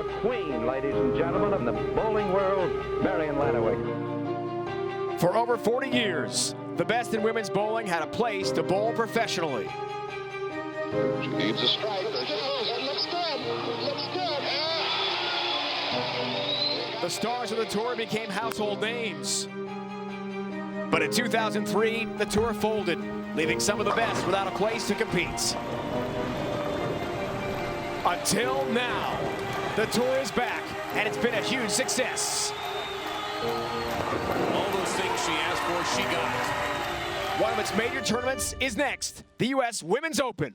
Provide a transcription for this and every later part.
the queen, ladies and gentlemen, of the bowling world, Marion Lanaway. For over 40 years, the best in women's bowling had a place to bowl professionally. She needs a strike. It looks good. It looks good. The stars of the tour became household names. But in 2003, the tour folded, leaving some of the best without a place to compete. Until now, the tour is back, and it's been a huge success. All those things she asked for, she got. One of its major tournaments is next, the U.S. Women's Open.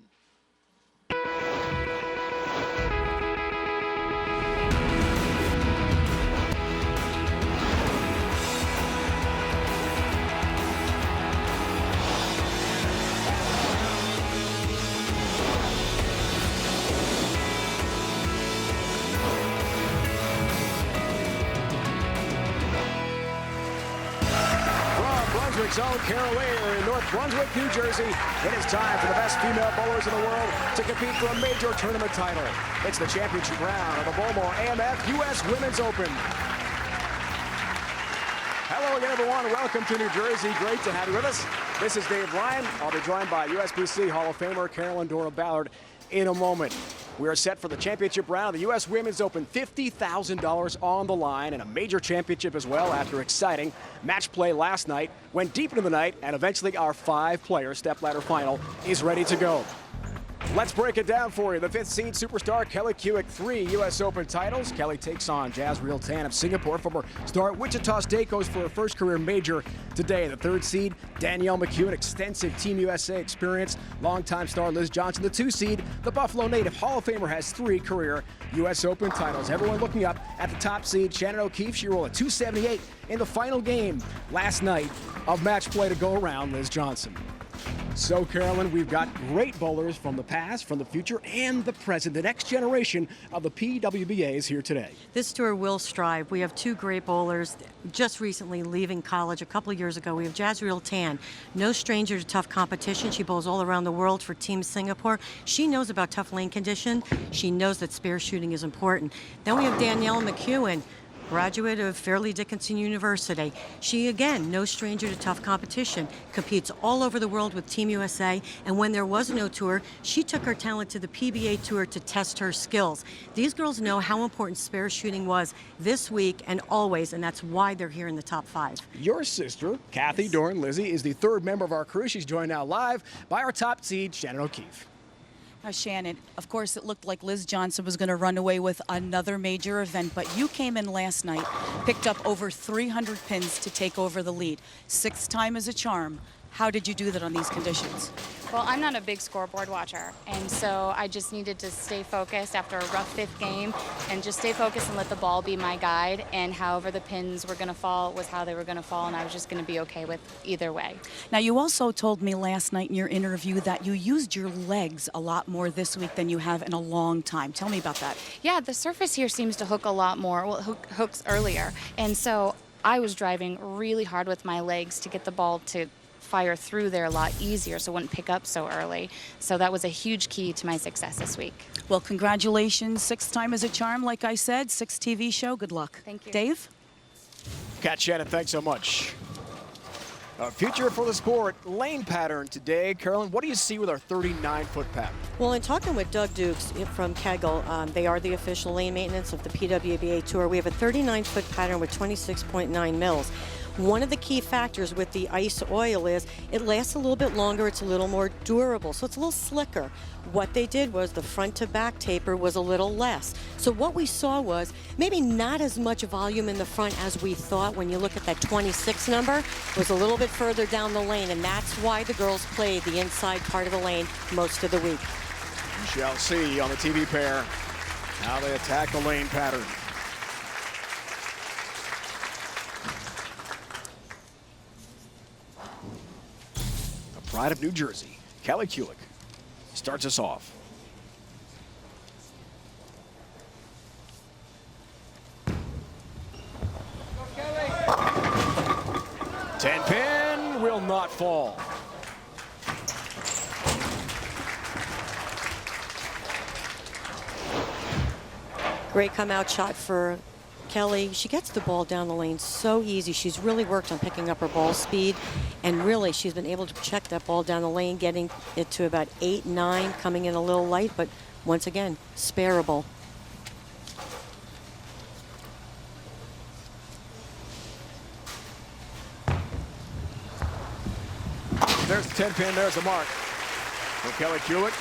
Brunswick's own Carol Weir in North Brunswick, New Jersey. It is time for the best female bowlers in the world to compete for a major tournament title. It's the championship round of the Bowlmor AMF U.S. Women's Open. Hello again, everyone. Welcome to New Jersey. Great to have you with us. This is Dave Ryan. I'll be joined by USBC Hall of Famer Carolyn Dora Ballard in a moment. We are set for the championship round of the U.S. Women's Open. $50,000 on the line and a major championship as well after exciting match play last night. Went deep into the night, and eventually our 5-player stepladder final is ready to go. Let's break it down for you. The 5th seed superstar Kelly Kuick, 3 U.S. Open titles. Kelly takes on Jazreel Tan of Singapore. Former star at Wichita State goes for her first career major today. The 3rd seed Danielle McHugh, extensive Team USA experience. Longtime star Liz Johnson, the 2 seed. The Buffalo native Hall of Famer has 3 career U.S. Open titles. Everyone looking up at the top seed, Shannon O'Keefe. She rolled a 278 in the final game last night of match play to go around Liz Johnson. So, Carolyn, we've got great bowlers from the past, from the future, and the present. The next generation of the PWBA is here today. This tour will strive. We have 2 great bowlers just recently leaving college a couple of years ago. We have Jazreel Tan, no stranger to tough competition. She bowls all around the world for Team Singapore. She knows about tough lane condition. She knows that spare shooting is important. Then we have Danielle McHugh, graduate of Fairleigh Dickinson University. She, again, no stranger to tough competition, competes all over the world with Team USA, and when there was no tour, she took her talent to the PBA Tour to test her skills. These girls know how important spare shooting was this week and always, and that's why they're here in the top 5. Your sister, Kathy Dorn Lizzie, is the 3rd member of our crew. She's joined now live by our top seed, Shannon O'Keefe. Now, Shannon, of course, it looked like Liz Johnson was going to run away with another major event, but you came in last night, picked up over 300 pins to take over the lead. 6th time is a charm. How did you do that on these conditions? Well, I'm not a big scoreboard watcher, and so I just needed to stay focused after a rough 5th game and just stay focused and let the ball be my guide, and however the pins were going to fall was how they were going to fall, and I was just going to be okay with either way. Now, you also told me last night in your interview that you used your legs a lot more this week than you have in a long time. Tell me about that. Yeah, the surface here seems to hook a lot more. Well, it hooks earlier, and so I was driving really hard with my legs to get the ball to fire through there a lot easier so it wouldn't pick up so early. So that was a huge key to my success this week. Well, congratulations. 6th time is a charm, like I said. 6th TV show. Good luck. Thank you. Dave? Kat Shannon, thanks so much. Future for the sport, lane pattern today. Carolyn, what do you see with our 39-foot pattern? Well, in talking with Doug Dukes from Kegel, they are the official lane maintenance of the PWBA Tour. We have a 39-foot pattern with 26.9 mils. One of the key factors with the ice oil is it lasts a little bit longer, it's a little more durable, so it's a little slicker. What they did was the front to back taper was a little less. So what we saw was maybe not as much volume in the front as we thought. When you look at that 26 number, it was a little bit further down the lane, and that's why the girls played the inside part of the lane most of the week. We shall see on the TV pair how they attack the lane pattern. Pride of New Jersey, Kelly Kuick, starts us off. Go, 10-pin will not fall. Great come out shot for Kelly. She gets the ball down the lane so easy. She's really worked on picking up her ball speed, and really she's been able to check that ball down the lane, getting it to about 8, 9, coming in a little light, but once again, spareable. There's the 10-pin, there's the mark. For Kelly Kulick,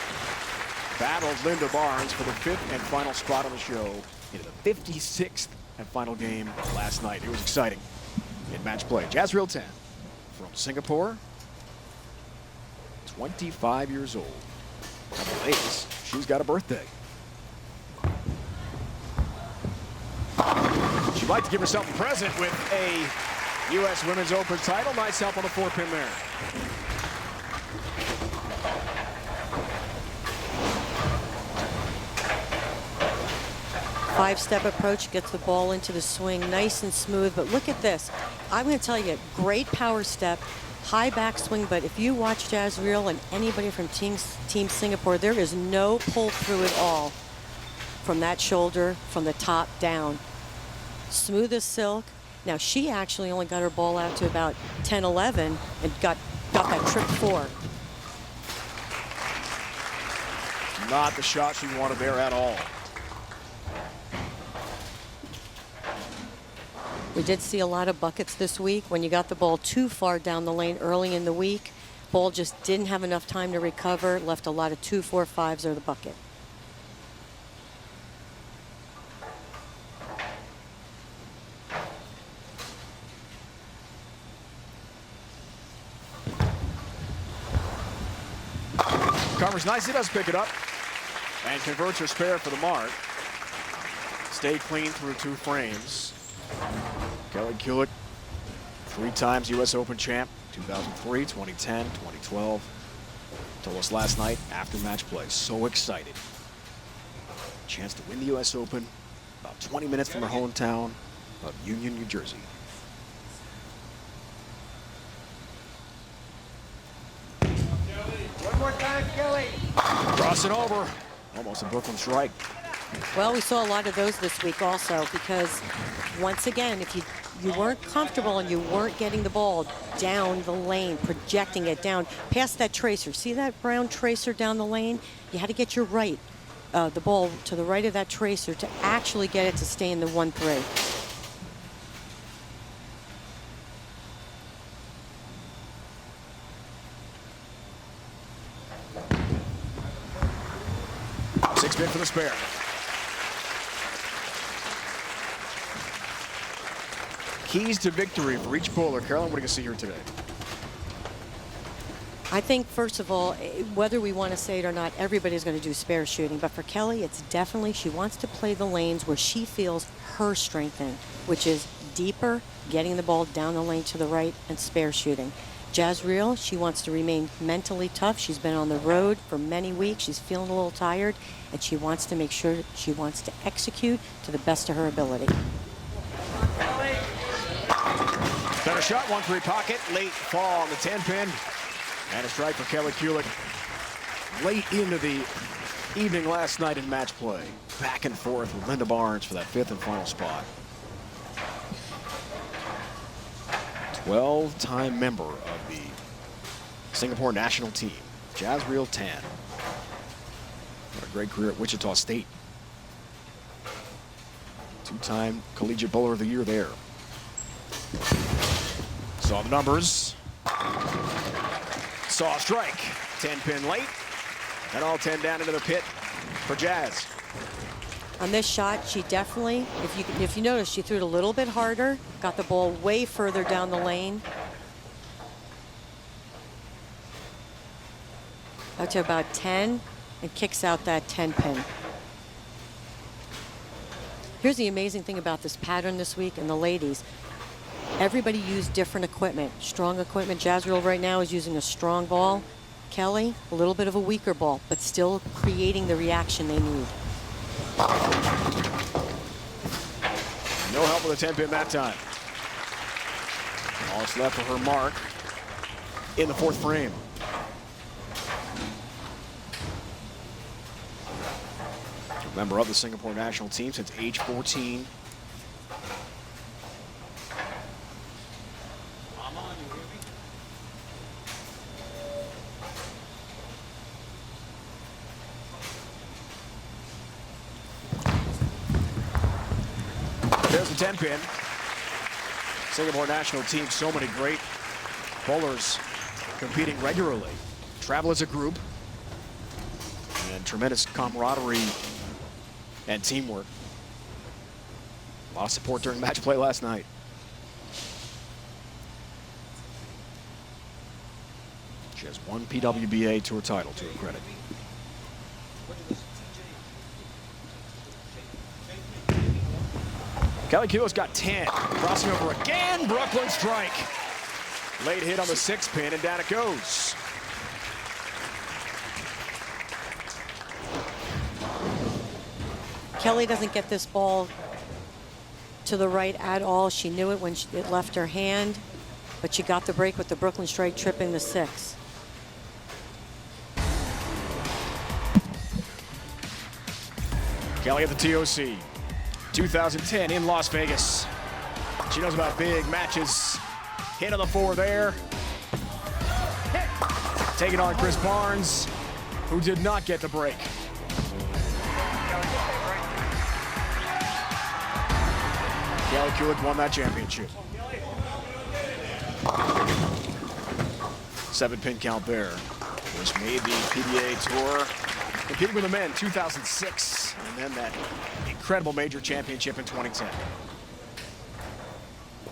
battled Linda Barnes for the 5th and final spot on the show in the 56th and final game last night. It was exciting in match play. Jazreel Tan from Singapore, 25 years old. Couple days, she's got a birthday. She'd like to give herself a present with a U.S. Women's Open title. Nice help on the 4-pin there. Five-step approach, gets the ball into the swing nice and smooth, but look at this. I'm going to tell you, great power step, high backswing, but if you watch Jazreel and anybody from Team Singapore, there is no pull through at all from that shoulder, from the top down. Smooth as silk. Now, she actually only got her ball out to about 10, 11 and got that trip 4. Not the shot she wanted there at all. We did see a lot of buckets this week when you got the ball too far down the lane early in the week. Ball just didn't have enough time to recover, left a lot of 2, 4, 5s or the bucket. Covers nicely, does pick it up and converts her spare for the mark. Stayed clean through 2 frames. Kelly Kulick, 3 times U.S. Open champ, 2003, 2010, 2012. Told us last night after match play, so excited. Chance to win the U.S. Open, about 20 minutes from her hometown of Union, New Jersey. One more time, Kelly. Crossing over, almost a Brooklyn strike. Well, we saw a lot of those this week also because, once again, if you weren't comfortable and you weren't getting the ball down the lane, projecting it down past that tracer. See that brown tracer down the lane? You had to get your the ball to the right of that tracer to actually get it to stay in the 1-3. Six-pin for the spare. Keys to victory for each bowler. Carolyn, what do you see here today? I think, first of all, whether we want to say it or not, everybody's going to do spare shooting. But for Kelly, it's definitely, she wants to play the lanes where she feels her strength in, which is deeper, getting the ball down the lane to the right, and spare shooting. Jazreel, she wants to remain mentally tough. She's been on the road for many weeks. She's feeling a little tired, and she wants to make sure she wants to execute to the best of her ability. Better shot, 1-3 pocket, late fall on the 10-pin. And a strike for Kelly Kulick. Late into the evening last night in match play. Back and forth with Linda Barnes for that 5th and final spot. 12-time member of the Singapore national team, Jazreel Tan. What a great career at Wichita State. 2-time Collegiate Bowler of the Year there. Saw the numbers. Saw a strike. 10-pin late. And all 10 down into the pit for Jazz. On this shot, she definitely, if you notice, she threw it a little bit harder, got the ball way further down the lane. Up to about 10, and kicks out that 10-pin. Here's the amazing thing about this pattern this week and the ladies. Everybody used different equipment. Strong equipment. Jazreel right now is using a strong ball. Kelly, a little bit of a weaker ball, but still creating the reaction they need. No help with a 10-pin that time. All that's left for her mark in the 4th frame. Member of the Singapore national team since age 14. There's the 10-pin. Singapore national team, so many great bowlers competing regularly. Travel as a group. And tremendous camaraderie and teamwork. A lot of support during match play last night. She has one PWBA Tour title to her credit. Kelly Kulik's got 10. Crossing over again. Brooklyn strike. Late hit on the 6-pin, and down it goes. Kelly doesn't get this ball to the right at all. She knew it when it left her hand, but she got the break with the Brooklyn strike, tripping the 6. Kelly at the TOC. 2010 in Las Vegas. She knows about big matches. Hit on the 4 there. Taking on Chris Barnes, who did not get the break. Kelly Kulik won that championship. 7-pin count there, which made the PBA Tour. Competing with the men 2006, and then that incredible major championship in 2010.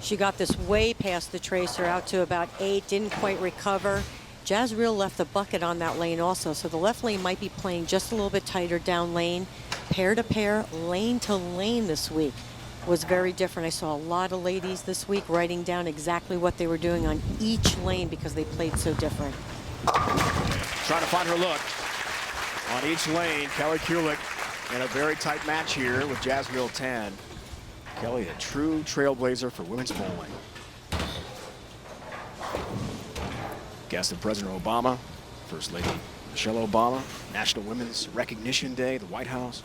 She got this way past the tracer out to about 8, didn't quite recover. Jazreel left the bucket on that lane also, so the left lane might be playing just a little bit tighter down lane. Pair to pair, lane to lane this week was very different. I saw a lot of ladies this week writing down exactly what they were doing on each lane because they played so different. Trying to find her look. On each lane, Kelly Kulik in a very tight match here with Jazreel Tan. Kelly, a true trailblazer for women's bowling. Guest of President Obama, First Lady Michelle Obama, National Women's Recognition Day, the White House.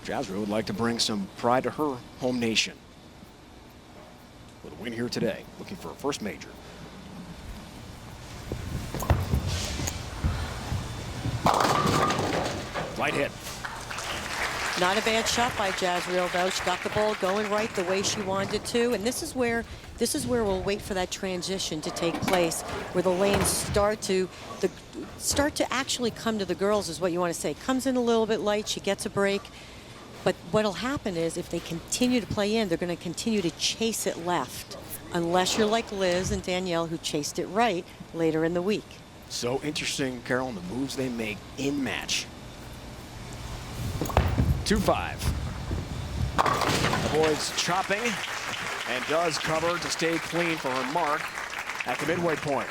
Jazreel would like to bring some pride to her home nation. With a win here today, looking for her first major. Light hit. Not a bad shot by Jazreel, though. She got the ball going right the way she wanted to, and this is where we'll wait for that transition to take place, where the lanes start to actually come to the girls, is what you want to say. Comes in a little bit light, she gets a break, but what'll happen is if they continue to play in, they're going to continue to chase it left, unless you're like Liz and Danielle, who chased it right later in the week. So interesting, Carol, and the moves they make in match. 2-5. Avoids chopping and does cover to stay clean for her mark at the midway point.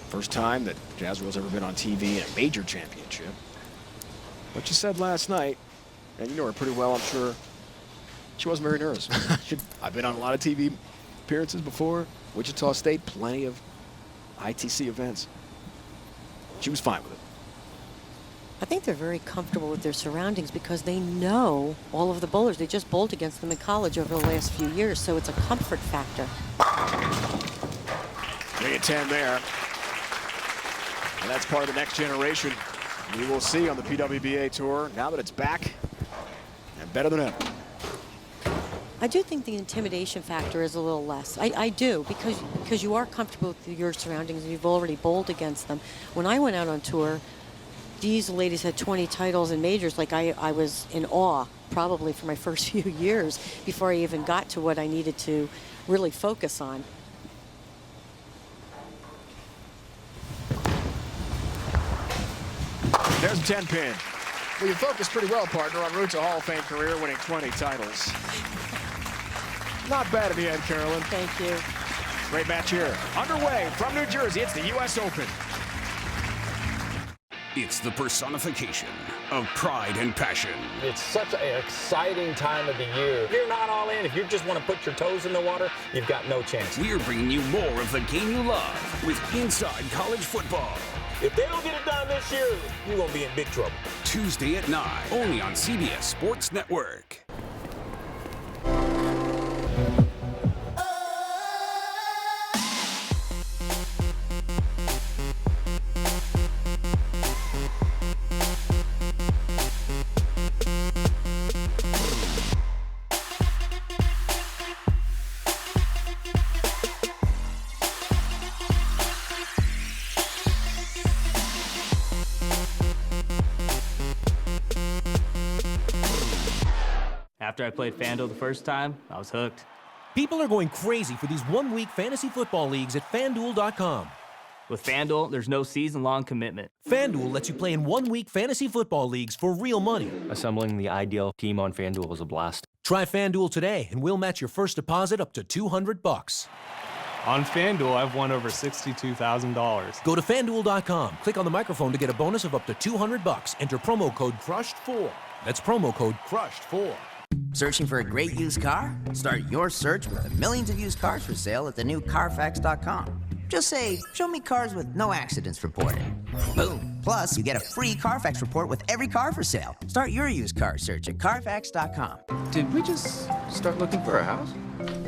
First time that Jazreel's ever been on TV in a major championship. What you said last night, and you know her pretty well, I'm sure, she wasn't very nervous. I've been on a lot of TV appearances before. Wichita State, plenty of ITC events. She was fine with it. I think they're very comfortable with their surroundings because they know all of the bowlers. They just bowled against them in college over the last few years, so it's a comfort factor. Big at 10 there. And that's part of the next generation we will see on the PWBA Tour now that it's back and better than ever. I do think the intimidation factor is a little less. I do, because you are comfortable with your surroundings and you've already bowled against them. When I went out on tour, these ladies had 20 titles and majors. Like I was in awe, probably for my first few years before I even got to what I needed to really focus on. There's a 10-pin. Well, you focused pretty well, partner, on route to Hall of Fame career, winning 20 titles. Not bad in the end, Carolyn. Thank you. Great match here. Underway from New Jersey, it's the U.S. Open. It's the personification of pride and passion. It's such an exciting time of the year. If you're not all in, if you just want to put your toes in the water, you've got no chance. We're bringing you more of the game you love with Inside College Football. If they don't get it done this year, you're going to be in big trouble. Tuesday at 9, only on CBS Sports Network. After I played FanDuel the first time, I was hooked. People are going crazy for these one-week fantasy football leagues at FanDuel.com. With FanDuel, there's no season-long commitment. FanDuel lets you play in one-week fantasy football leagues for real money. Assembling the ideal team on FanDuel is a blast. Try FanDuel today, and we'll match your first deposit up to $200. On FanDuel, I've won over $62,000. Go to FanDuel.com, click on the microphone to get a bonus of up to $200. Enter promo code CRUSHED4. That's promo code CRUSHED4. Searching for a great used car? Start your search with the millions of used cars for sale at the new Carfax.com. Just say, show me cars with no accidents reported. Boom. Plus, you get a free Carfax report with every car for sale. Start your used car search at Carfax.com. Did we just start looking for a house?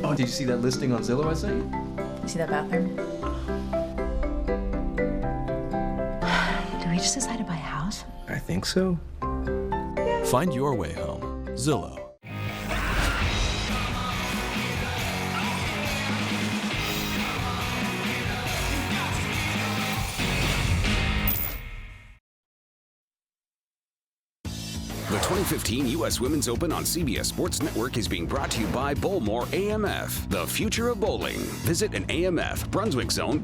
Oh, did you see that listing on Zillow I sent you? You see that bathroom? Did we just decide to buy a house? I think so. Find your way home. Zillow. The 2015 U.S. Women's Open on CBS Sports Network is being brought to you by Bowlmor AMF, the future of bowling. Visit an AMF, Brunswick Zone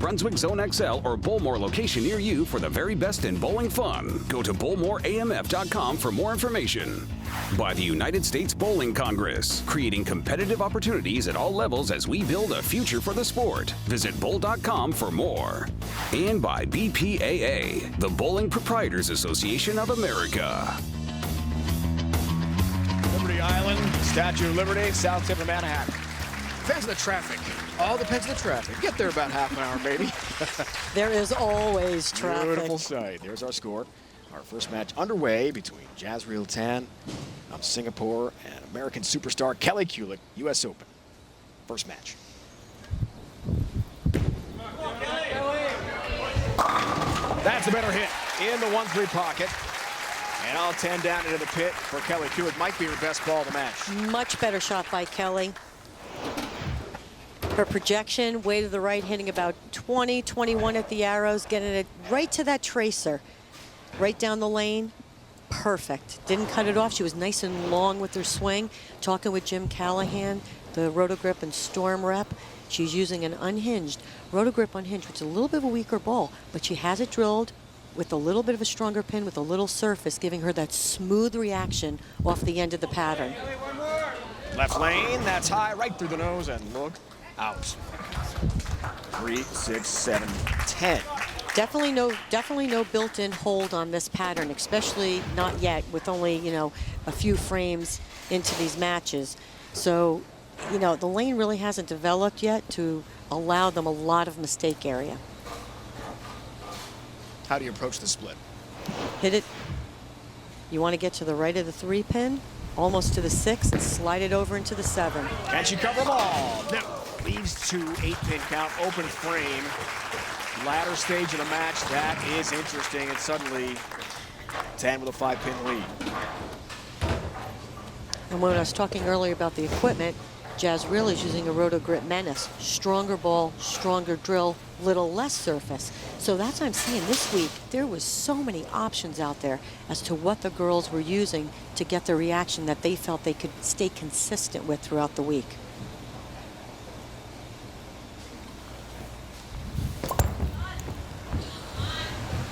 XL, or Bowlmor location near you for the very best in bowling fun. Go to bowlmoramf.com for more information. By the United States Bowling Congress, creating competitive opportunities at all levels as we build a future for the sport. Visit bowl.com for more. And by BPAA, the Bowling Proprietors Association of America. Liberty Island, Statue of Liberty, south tip of Manhattan. Depends on the traffic. All depends on the traffic. Get there about half an hour, maybe. There is always traffic. Beautiful sight. There's our score. Our first match underway between Jazreel Tan of Singapore and American superstar Kelly Kulick, U.S. Open. First match. That's a better hit in the 1-3 pocket. And all 10 down into the pit for Kelly Kulick. Might be her best ball of the match. Much better shot by Kelly. Her projection, way to the right, hitting about 20, 21 at the arrows, getting it right to that tracer. Right down the lane. Perfect. Didn't cut it off. She was nice and long with her swing. Talking with Jim Callahan, the Rotogrip and Storm rep. She's using an unhinged, Rotogrip unhinged, which is a little bit of a weaker ball, but she has it drilled with a little bit of a stronger pin with a little surface, giving her that smooth reaction off the end of the pattern. Left lane, that's high, right through the nose, and look out. 3, 6, 7, 10. Definitely no built-in hold on this pattern, especially not yet with only, a few frames into these matches. So, the lane really hasn't developed yet to allow them a lot of mistake area. How do you approach the split? Hit it. You want to get to the right of the 3 pin, almost to the 6, and slide it over into the 7. Can she cover them all? No. Leads to 8-pin count, open frame. Latter stage of the match, that is interesting, and suddenly 10 with a 5-pin lead. And when I was talking earlier about the equipment, Jazreel is using a Rotogrip Menace. Stronger ball, stronger drill, little less surface. So that's what I'm seeing this week. There was so many options out there as to what the girls were using to get the reaction that they felt they could stay consistent with throughout the week.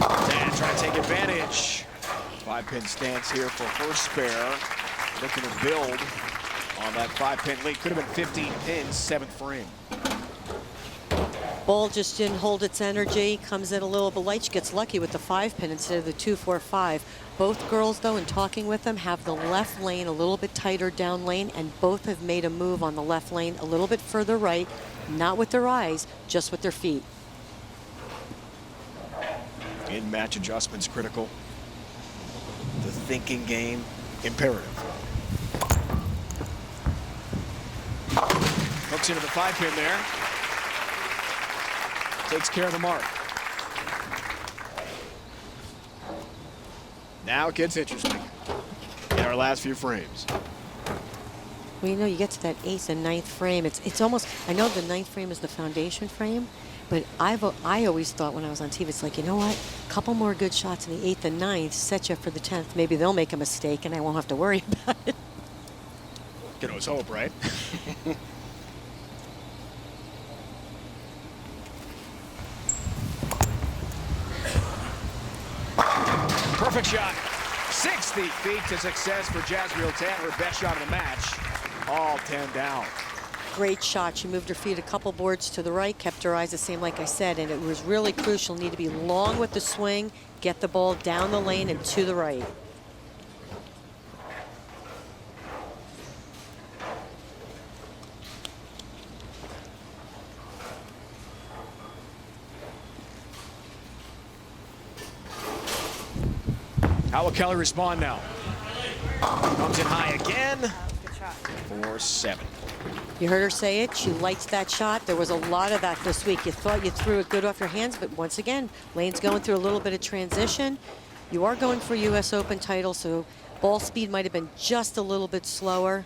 And trying to take advantage. 5-pin stance here for first spare. Looking to build on that 5-pin lead. Could have been 15 pins, 7th frame. Ball just didn't hold its energy, comes in a little bit light. She gets lucky with the 5-pin instead of the 2-4-5. Both girls, though, in talking with them, have the left lane a little bit tighter down lane, and both have made a move on the left lane a little bit further right, not with their eyes, just with their feet. In-match adjustments critical. The thinking game imperative. Hooks into the 5-pin there. Takes care of the mark. Now it gets interesting in our last few frames. Well, you know, you get to that 8th and 9th frame. It's almost, I know the 9th frame is the foundation frame, but I always thought when I was on TV, it's like, you know what? A couple more good shots in the 8th and 9th set you up for the 10th. Maybe they'll make a mistake and I won't have to worry about it. Can always hope, right? Perfect shot. 60 feet to success for Jazriel Tan, her best shot of the match. All 10 down. Great shot. She moved her feet a couple boards to the right, kept her eyes the same, like I said, and it was really crucial. Need to be long with the swing, get the ball down the lane and to the right. How will Kelly respond now? Comes in high again. For 7. You heard her say it. She likes that shot. There was a lot of that this week. You thought you threw it good off your hands, but once again, lane's going through a little bit of transition. You are going for a U.S. Open title, so ball speed might have been just a little bit slower.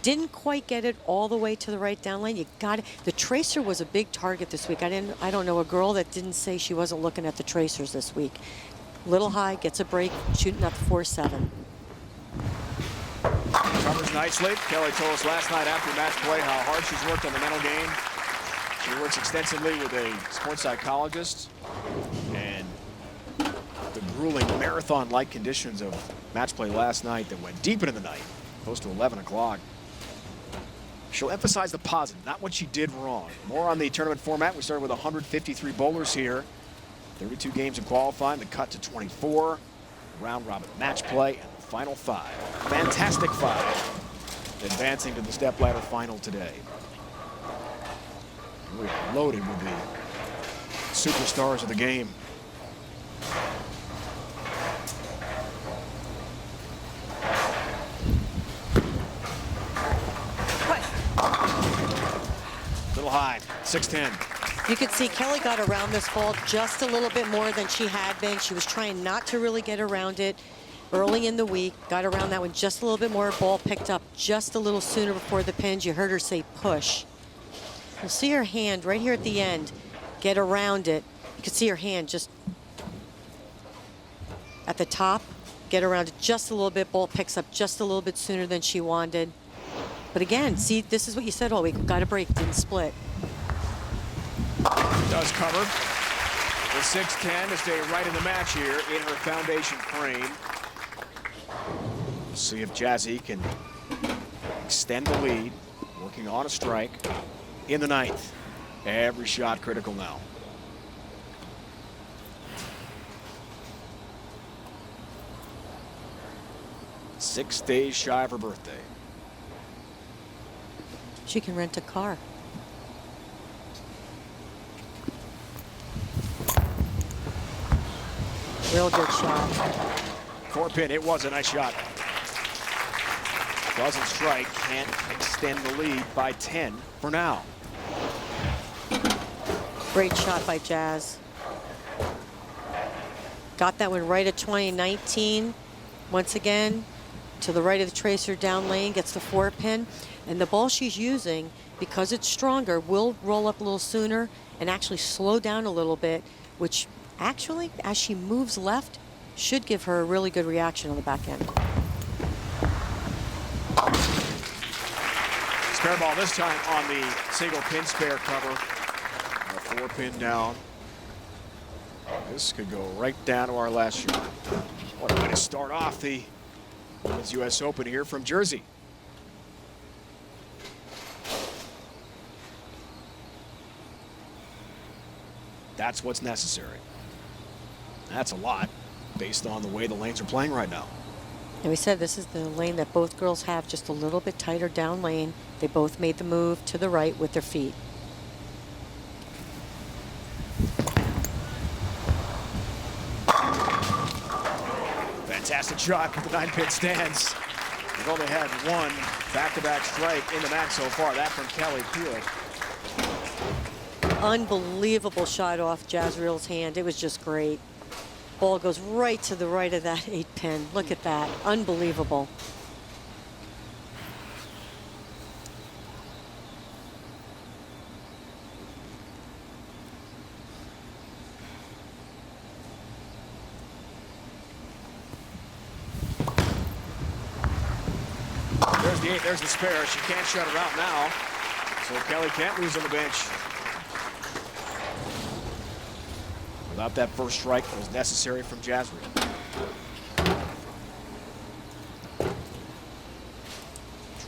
Didn't quite get it all the way to the right down lane. You got it. The tracer was a big target this week. I don't know a girl that didn't say she wasn't looking at the tracers this week. Little high, gets a break, shooting up 4-7. Covers nicely. Kelly told us last night after match play how hard she's worked on the mental game. She works extensively with a sports psychologist, and the grueling marathon-like conditions of match play last night that went deep into the night, close to 11 o'clock. She'll emphasize the positive, not what she did wrong. More on the tournament format. We started with 153 bowlers here. 32 games in qualifying, the cut to 24. Round robin match play, and the final 5. Fantastic 5 advancing to the stepladder final today. We're loaded with the superstars of the game. Little high, 6-10. You could see Kelly got around this ball just a little bit more than she had been. She was trying not to really get around it early in the week. Got around that one just a little bit more. Ball picked up just a little sooner before the pins. You heard her say push. You'll see her hand right here at the end get around it. You can see her hand just at the top, get around it just a little bit. Ball picks up just a little bit sooner than she wanted. But again, see, this is what you said all week. Got a break, didn't split. Does cover. The 6-10 to stay right in the match here in her foundation frame. We'll see if Jazzy can extend the lead, working on a strike in the 9th. Every shot critical now. Six days shy of her birthday. She can rent a car. Real good shot. 4-pin, it was a nice shot. Doesn't strike, can't extend the lead by 10 for now. Great shot by Jazz. Got that one right at 2019. Once again, to the right of the tracer down lane, gets the 4-pin. And the ball she's using, because it's stronger, will roll up a little sooner and actually slow down a little bit, which actually, as she moves left, should give her a really good reaction on the back end. Spare ball this time on the single pin spare cover. A 4-pin down. This could go right down to our last shot. What a way to start off the Women's U.S. Open here from Jersey. That's what's necessary. That's a lot based on the way the lanes are playing right now. And we said this is the lane that both girls have, just a little bit tighter down lane. They both made the move to the right with their feet. Fantastic shot with the 9-pin stands. They've only had one back-to-back strike in the match so far. That from Kelly Kulik. Unbelievable shot off Jazreel's hand. It was just great. Ball goes right to the right of that 8-pin. Look at that. Unbelievable. There's the 8, there's the spare. She can't shut her out now. So Kelly can't lose on the bench. Without that first strike that was necessary from Jazreel.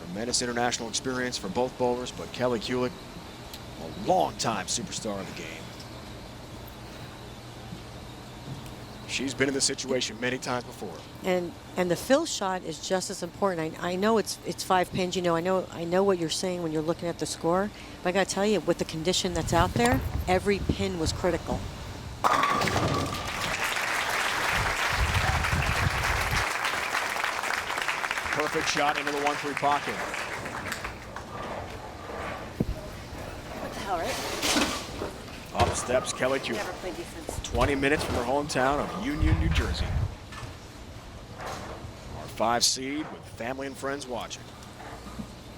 Tremendous international experience for both bowlers, but Kelly Kulik, a long-time superstar of the game. She's been in this situation many times before. And the fill shot is just as important. I know it's 5 pins. You know, I know what you're saying when you're looking at the score. But I got to tell you, with the condition that's out there, every pin was critical. Perfect shot into the 1-3 pocket. All right. Up steps Kelly Kulik. 20 minutes from her hometown of Union, New Jersey. Our 5 seed with family and friends watching.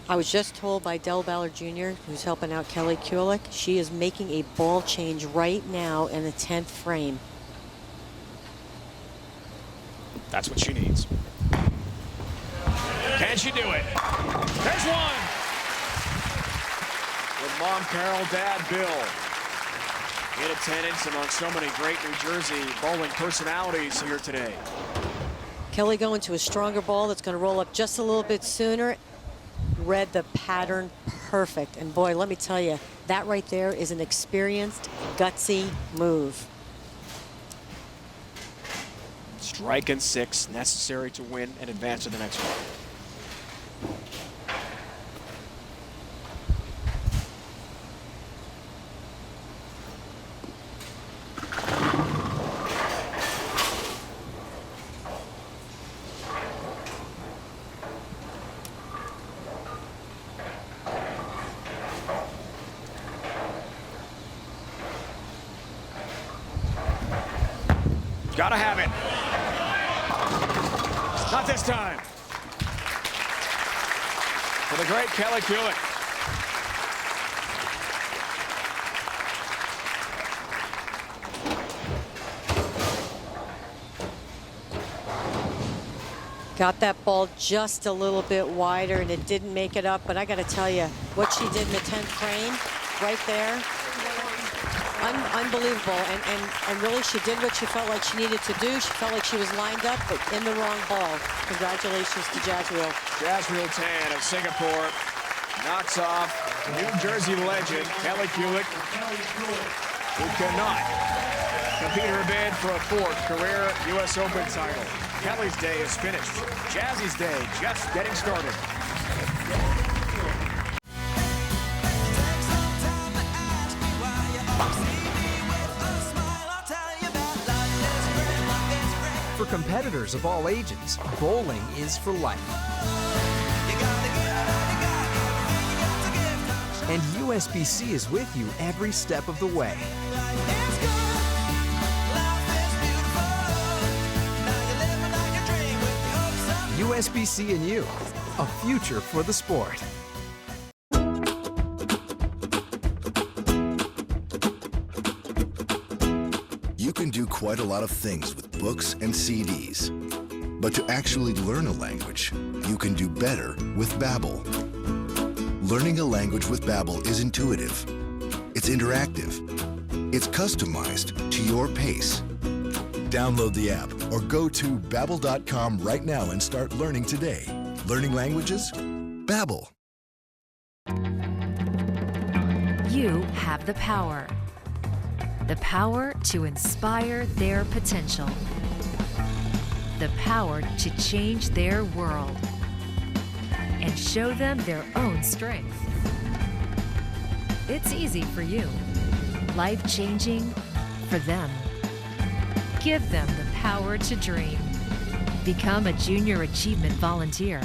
I was just told by Del Ballard Jr., who's helping out Kelly Kulik, she is making a ball change right now in the 10th frame. That's what she needs. Can she do it? There's one! With Mom Carol, Dad Bill in attendance among so many great New Jersey bowling personalities here today. Kelly going to a stronger ball that's going to roll up just a little bit sooner. Read the pattern perfect. And boy, let me tell you, that right there is an experienced, gutsy move. Strike and 6 necessary to win and advance to the next round. Gotta have it. Not this time. For the great Kelly Kulik. Got that ball just a little bit wider, and it didn't make it up. But I got to tell you, what she did in the 10th frame, right there, unbelievable. And really, she did what she felt like she needed to do. She felt like she was lined up, but in the wrong ball. Congratulations to Jazreel. Jazreel Tan of Singapore knocks off New Jersey legend Kelly Kulik, who cannot compete her bid for a 4th career U.S. Open title. Kelly's day is finished. Jazzy's day just getting started. For competitors of all ages, bowling is for life. And USBC is with you every step of the way. USBC and you, a future for the sport. You can do quite a lot of things with books and CDs. But to actually learn a language, you can do better with Babbel. Learning a language with Babbel is intuitive. It's interactive. It's customized to your pace. Download the app or go to Babbel.com right now and start learning today. Learning languages? Babbel. You have the power. The power to inspire their potential. The power to change their world and show them their own strength. It's easy for you. Life-changing for them. Give them the power to dream. Become a Junior Achievement Volunteer.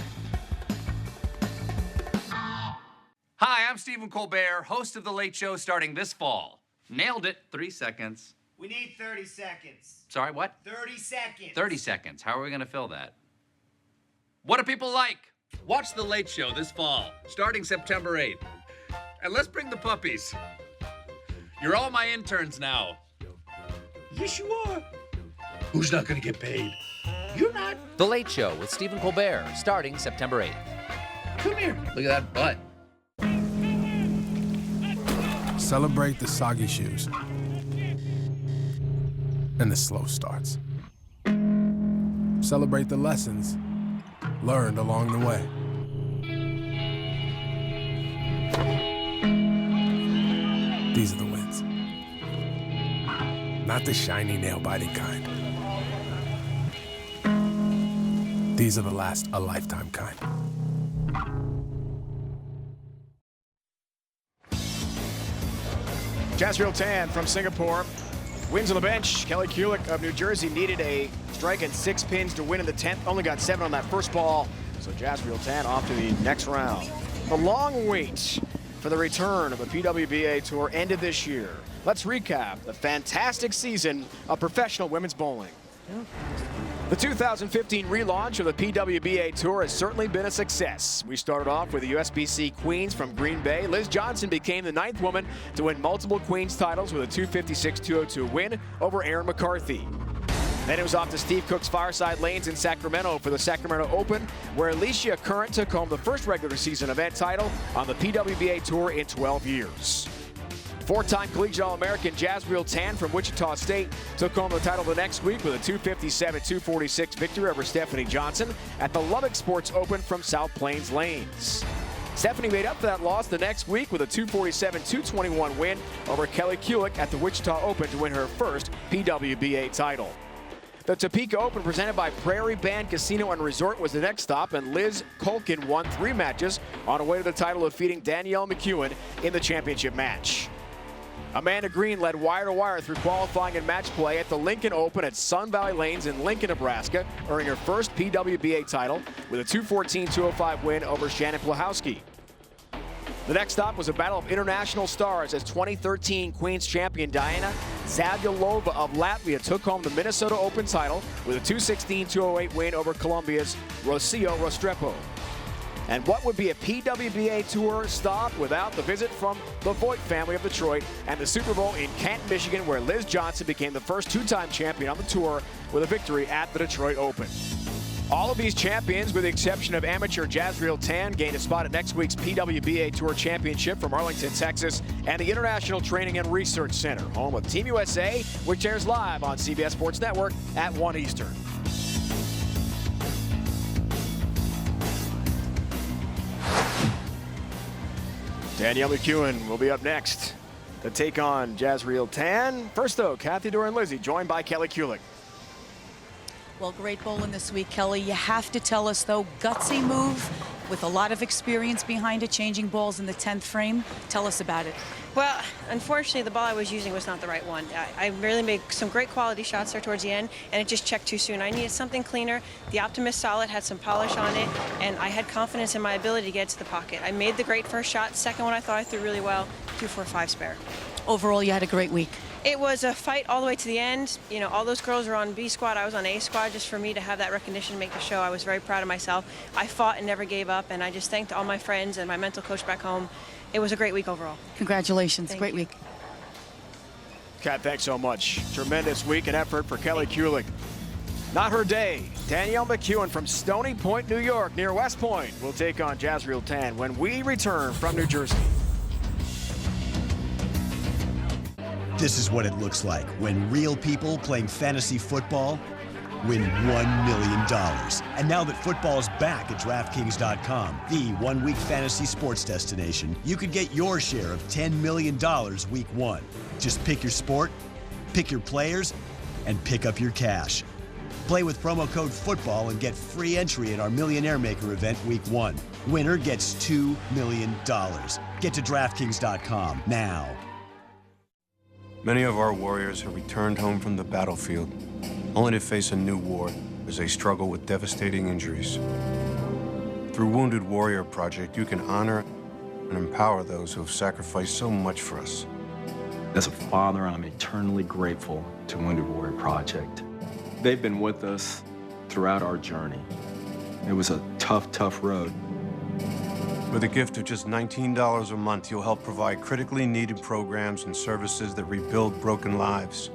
Hi, I'm Stephen Colbert, host of The Late Show starting this fall. Nailed it. 3 seconds. We need 30 seconds. Sorry, what? 30 seconds. 30 seconds. How are we going to fill that? What do people like? Watch The Late Show this fall, starting September 8th. And let's bring the puppies. You're all my interns now. Yes, you are. Who's not going to get paid? You're not. The Late Show with Stephen Colbert, starting September 8th. Come here. Look at that butt. Celebrate the soggy shoes and the slow starts. Celebrate the lessons learned along the way. These are the wins. Not the shiny nail-biting kind. These are the last a lifetime kind. Jazreel Tan from Singapore wins on the bench. Kelly Kulick of New Jersey needed a strike and 6 pins to win in the 10th. Only got 7 on that first ball. So Jazreel Tan off to the next round. The long wait for the return of the PWBA Tour ended this year. Let's recap the fantastic season of professional women's bowling. The 2015 relaunch of the PWBA Tour has certainly been a success. We started off with the USBC Queens from Green Bay. Liz Johnson became the 9th woman to win multiple Queens titles with a 256-202 win over Erin McCarthy. Then it was off to Steve Cook's Fireside Lanes in Sacramento for the Sacramento Open, where Alicia Current took home the first regular season event title on the PWBA Tour in 12 years. 4-time collegiate All-American Jazreel Tan from Wichita State took home the title the next week with a 257-246 victory over Stephanie Johnson at the Lubbock Sports Open from South Plains Lanes. Stephanie made up for that loss the next week with a 247-221 win over Kelly Kulick at the Wichita Open to win her first PWBA title. The Topeka Open, presented by Prairie Band Casino and Resort, was the next stop, and Liz Colkin won 3 matches on her way to the title, defeating Danielle McEwen in the championship match. Amanda Green led wire-to-wire through qualifying and match play at the Lincoln Open at Sun Valley Lanes in Lincoln, Nebraska, earning her first PWBA title with a 214-205 win over Shannon Plahowski. The next stop was a battle of international stars as 2013 Queens champion Diana Zavyalova of Latvia took home the Minnesota Open title with a 216-208 win over Colombia's Rocio Restrepo. And what would be a PWBA Tour stop without the visit from the Voigt family of Detroit and the Super Bowl in Canton, Michigan, where Liz Johnson became the first 2-time champion on the tour with a victory at the Detroit Open. All of these champions, with the exception of amateur Jazreel Tan, gained a spot at next week's PWBA Tour Championship from Arlington, Texas, and the International Training and Research Center, home of Team USA, which airs live on CBS Sports Network at 1 Eastern. Danielle McEwen will be up next to take on Jazreel Tan. First, though, Kathy Doran-Lizzie, joined by Kelly Kulick. Well, great bowling this week, Kelly. You have to tell us, though, gutsy move with a lot of experience behind it, changing balls in the 10th frame. Tell us about it. Well, unfortunately, the ball I was using was not the right one. I really made some great quality shots there towards the end, and it just checked too soon. I needed something cleaner. The Optimist Solid had some polish on it, and I had confidence in my ability to get to the pocket. I made the great first shot. Second one I thought I threw really well. 2-4-5 spare. Overall, you had a great week. It was a fight all the way to the end. You know, all those girls were on B squad. I was on A squad. Just for me to have that recognition, make the show, I was very proud of myself. I fought and never gave up, and I just thanked all my friends and my mental coach back home. It was a great week overall. Congratulations. Great week. Kat, thanks so much. Tremendous week and effort for Kelly Kulick. Not her day. Danielle McEwen from Stony Point, New York, near West Point, will take on Jazreel Tan when we return from New Jersey. This is what it looks like when real people playing fantasy football win $1 million. And now that football's back at DraftKings.com, the one-week fantasy sports destination, you could get your share of $10 million week 1. Just pick your sport Pick your players and pick up your cash. Play with promo code FOOTBALL and get free entry at our Millionaire Maker event week 1. Winner gets $2 million. Get to DraftKings.com now. Many of our warriors have returned home from the battlefield, only to face a new war as they struggle with devastating injuries. Through Wounded Warrior Project, you can honor and empower those who have sacrificed so much for us. As a father, I'm eternally grateful to Wounded Warrior Project. They've been with us throughout our journey. It was a tough road. With a gift of just $19 a month, you'll help provide critically needed programs and services that rebuild broken lives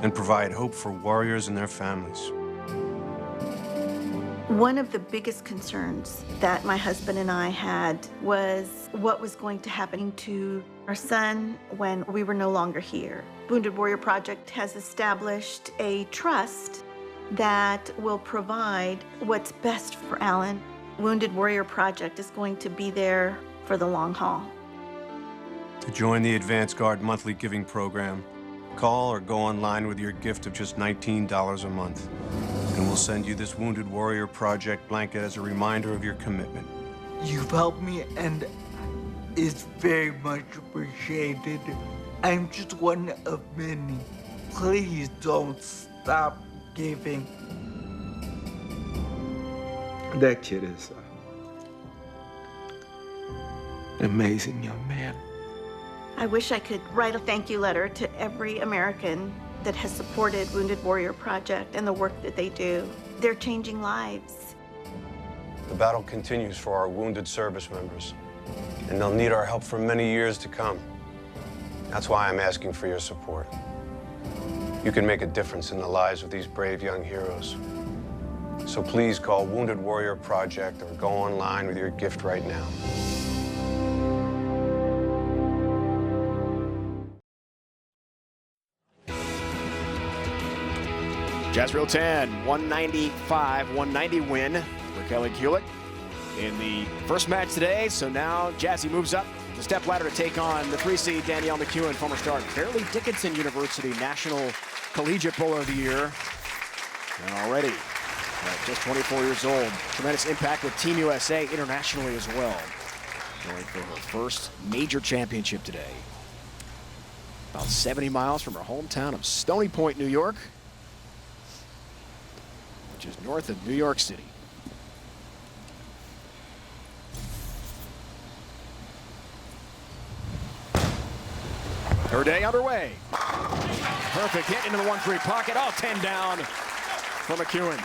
and provide hope for warriors and their families. One of the biggest concerns that my husband and I had was what was going to happen to our son when we were no longer here. Wounded Warrior Project has established a trust that will provide what's best for Alan. Wounded Warrior Project is going to be there for the long haul. To join the Advance Guard monthly giving program, call or go online with your gift of just $19 a month. And we'll send you this Wounded Warrior Project blanket as a reminder of your commitment. You've helped me, and it's very much appreciated. I'm just one of many. Please don't stop giving. That kid is an amazing young man. I wish I could write a thank you letter to every American that has supported Wounded Warrior Project and the work that they do. They're changing lives. The battle continues for our wounded service members, and they'll need our help for many years to come. That's why I'm asking for your support. You can make a difference in the lives of these brave young heroes. So please call Wounded Warrior Project or go online with your gift right now. Jazrael 10, 195-190 win for Kelly Kulick in the first match today. So now Jazzy moves up the step ladder to take on the 3-seed Danielle McEwen, former star at Fairleigh Dickinson University, National Collegiate Bowler of the Year. And already, just 24 years old, tremendous impact with Team USA internationally as well. Going for her first major championship today. About 70 miles from her hometown of Stony Point, New York, which is north of New York City. Her day underway. Perfect hit into the 1-3 pocket. All 10 down for McEwen.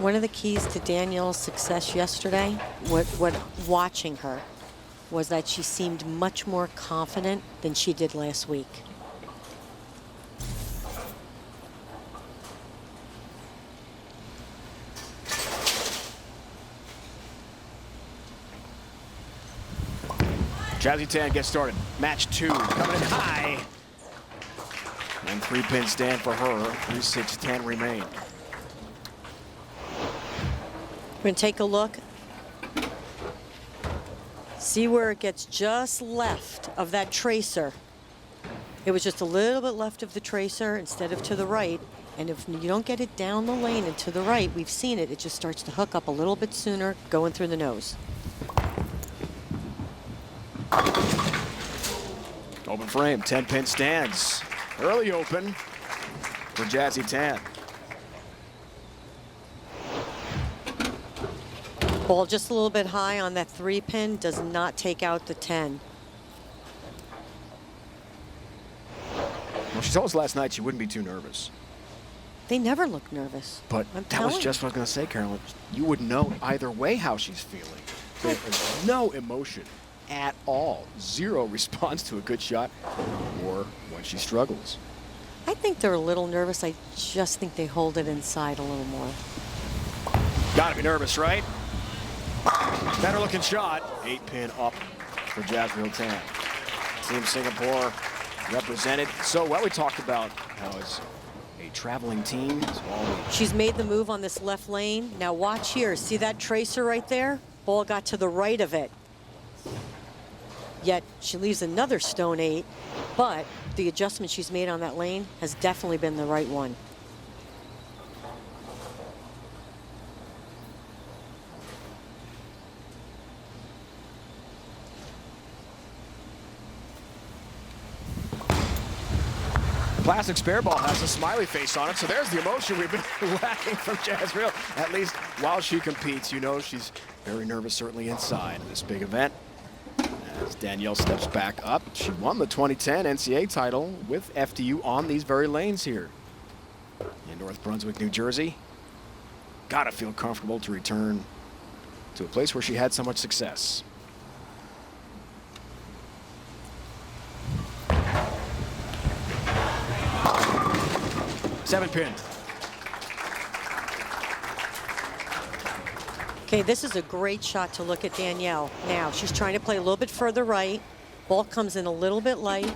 One of the keys to Danielle's success yesterday, what watching her, was that she seemed much more confident than she did last week. Jazzy Tan gets started. Match 2 coming in high. And 3-pin stand for her. 3-6-10 remain. We're going to take a look. See where it gets just left of that tracer. It was just a little bit left of the tracer instead of to the right. And if you don't get it down the lane and to the right, we've seen it, it just starts to hook up a little bit sooner, going through the nose. Open frame, 10-pin stands. Early open for Jazzy Tan. Ball just a little bit high on that 3-pin, does not take out the 10. Well, she told us last night she wouldn't be too nervous. They never look nervous. But that was just what I was going to say, Carolyn. You would know either way how she's feeling. There is no emotion at all. Zero response to a good shot or when she struggles. I think they're a little nervous. I just think they hold it inside a little more. Gotta be nervous, right? Better looking shot. 8-pin up for Jazrael Tan. Team Singapore represented so well. We talked about how it's a traveling team. She's made the move on this left lane. Now watch here. See that tracer right there? Ball got to the right of it. yet she leaves another stone 8, but the adjustment she's made on that lane has definitely been the right one. Plastic spare ball has a smiley face on it, so there's the emotion we've been lacking from Jazrael, at least while she competes. You know she's very nervous, certainly inside of this big event. As Danielle steps back up, she won the 2010 NCAA title with FDU on these very lanes here in North Brunswick, New Jersey. Gotta feel comfortable to return to a place where she had so much success. Seven pin. Okay, this is a great shot to look at Danielle. Now, she's trying to play a little bit further right. Ball comes in a little bit light.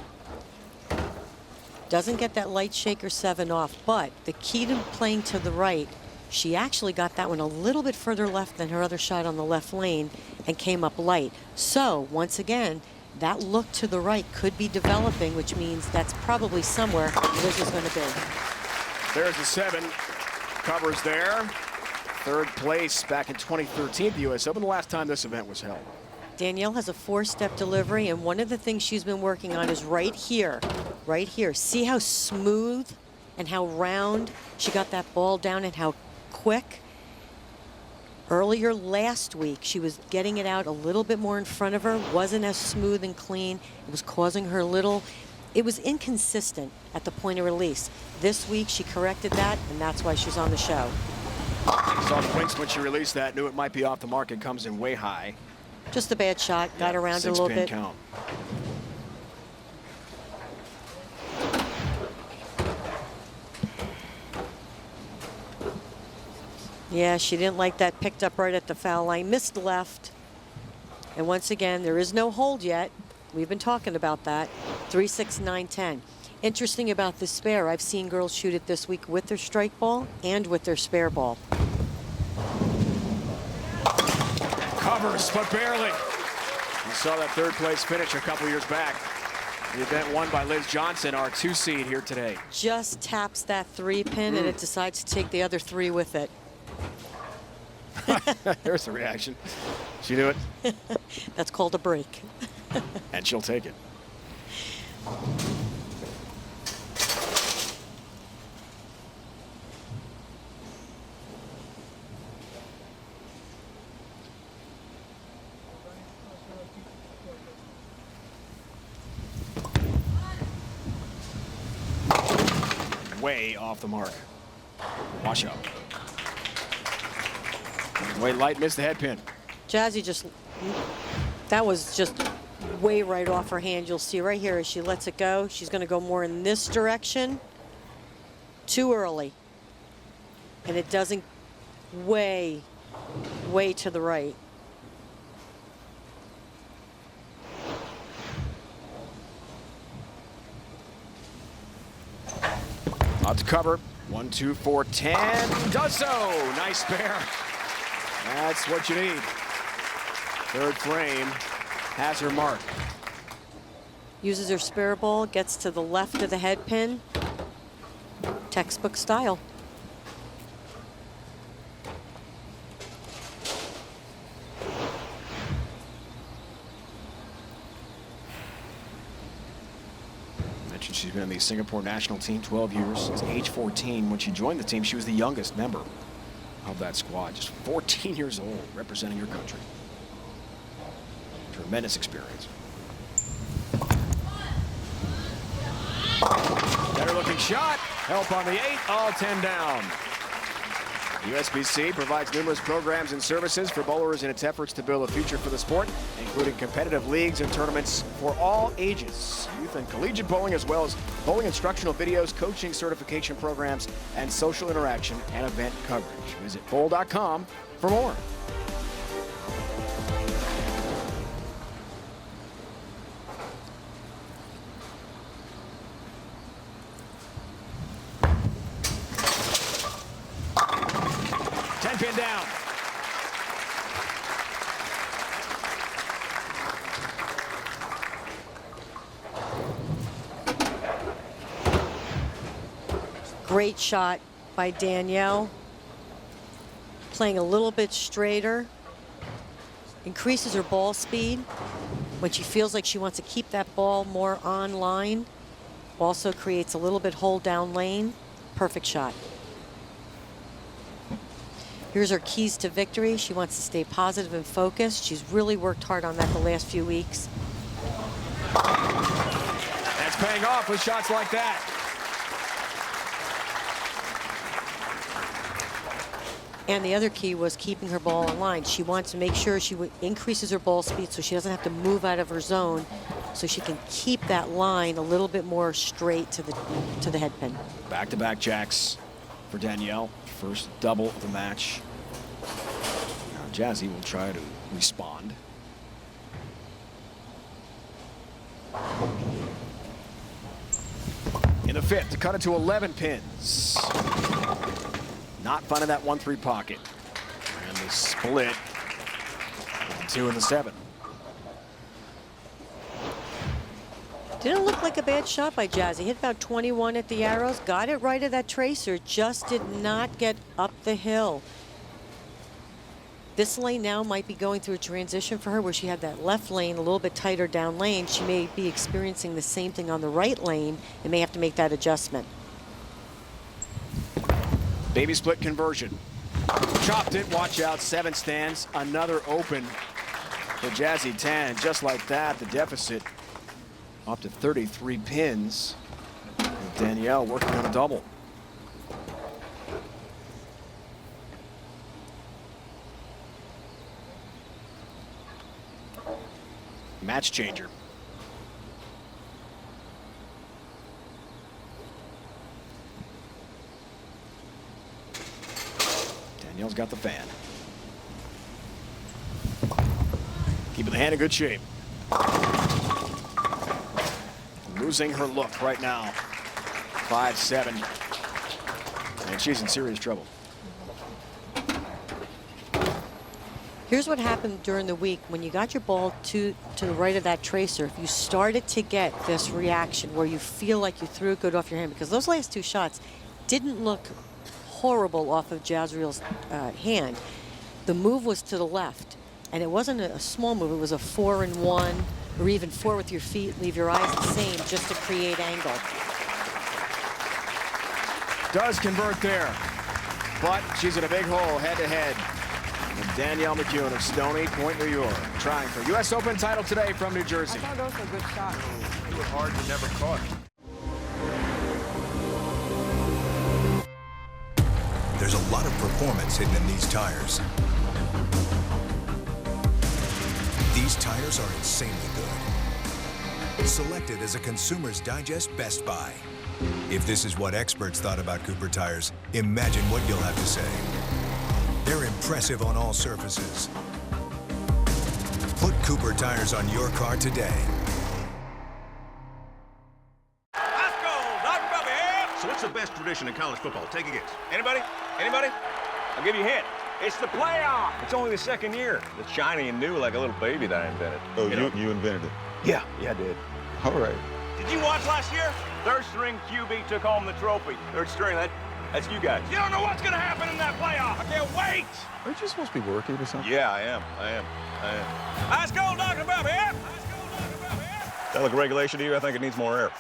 Doesn't get that light shaker 7 off, but the key to playing to the right, she actually got that one a little bit further left than her other shot on the left lane and came up light. So, once again, that look to the right could be developing, which means that's probably somewhere Liz is going to be. There's the 7. Covers there. Third place back in 2013 at the US Open, the last time this event was held. Danielle has a 4-step delivery, and one of the things she's been working on is right here. Right here. See how smooth and how round she got that ball down and how quick? Earlier last week, she was getting it out a little bit more in front of her, wasn't as smooth and clean. It was causing her it was inconsistent at the point of release. This week, she corrected that, and that's why she's on the show. Saw the winks when she released that, knew it might be off the mark. It comes in way high. Just a bad shot, got around it a little bit. 6-pin count. Yeah, she didn't like that, picked up right at the foul line, missed left. And once again, there is no hold yet. We've been talking about that. 3-6, 9-10. Interesting about the spare, I've seen girls shoot it this week with their strike ball and with their spare ball. Covers, but barely. You saw that third place finish a couple years back. The event won by Liz Johnson, our 2 seed here today. Just taps that 3-pin and it decides to take the other 3 with it. There's the reaction. She knew it. That's called a break. And she'll take it. Way off the mark. Wash out. Way light, missed the head pin. Jazzy that was just way right off her hand. You'll see right here as she lets it go, she's going to go more in this direction. Too early. And it doesn't way to the right. Out to cover. 1, 2, 4, 10. Does so. Nice spare. That's what you need. Third frame has her mark. Uses her spare ball, gets to the left of the head pin. Textbook style. Mentioned she's been on the Singapore national team 12 years. Since age 14, when she joined the team, she was the youngest member of that squad. Just 14 years old, representing her country. Tremendous experience. Better looking shot. Help on the 8, all 10 down. USBC provides numerous programs and services for bowlers in its efforts to build a future for the sport, including competitive leagues and tournaments for all ages, youth and collegiate bowling, as well as bowling instructional videos, coaching certification programs, and social interaction and event coverage. Visit bowl.com for more. Pin down. Great shot by Danielle. Playing a little bit straighter. Increases her ball speed when she feels like she wants to keep that ball more on line. Also creates a little bit hold down lane. Perfect shot. Here's her keys to victory. She wants to stay positive and focused. She's really worked hard on that the last few weeks. That's paying off with shots like that. And the other key was keeping her ball on line. She wants to make sure she increases her ball speed so she doesn't have to move out of her zone, so she can keep that line a little bit more straight to the head pin. Back-to-back jacks for Danielle. First double of the match. Now Jazzy will try to respond. In the fifth to cut it to 11 pins. Not finding that 1-3 pocket. And the split with the 2 and the 7. Didn't look like a bad shot by Jazzy. Hit about 21 at the arrows. Got it right at that tracer. Just did not get up the hill. This lane now might be going through a transition for her where she had that left lane a little bit tighter down lane. She may be experiencing the same thing on the right lane and may have to make that adjustment. Baby split conversion. Chopped it, watch out, 7 stands. Another open for Jazzy Tan. Just like that, the deficit up to 33 pins. And Danielle working on a double. Match changer. Danielle's got the fan. Keeping the hand in good shape. Losing her look right now. 5-7. And she's in serious trouble. Here's what happened during the week. When you got your ball to the right of that tracer, if you started to get this reaction where you feel like you threw it good off your hand, because those last 2 shots didn't look horrible off of Jazreel's hand. The move was to the left, and it wasn't a small move. It was a 4 and 1, or even 4 with your feet, leave your eyes the same, just to create angle. Does convert there, but she's in a big hole head-to-head. with Danielle McEwen of Stony Point, New York, trying for U.S. Open title today from New Jersey. I thought those were good shots. You were hard, you never caught. There's a lot of performance hidden in these tires. These tires are insanely good. Selected as a Consumer's Digest Best Buy. If this is what experts thought about Cooper tires, imagine what you'll have to say. They're impressive on all surfaces. Put Cooper tires on your car today. Let's go, Dr. Bobby. So what's the best tradition in college football? Take a guess. Anybody? Anybody? I'll give you a hint. It's the playoff. It's only the second year. It's shiny and new like a little baby that I invented. Oh, you invented it? Yeah, I did. All right. Did you watch last year? Third string QB took home the trophy. Third string, that's you guys. You don't know what's going to happen in that playoff. I can't wait. Aren't you supposed to be working or something? Yeah, I am. Let's go, Dr. Bobby. Let's go, Dr. Bobby. That look regulation to you? I think it needs more air.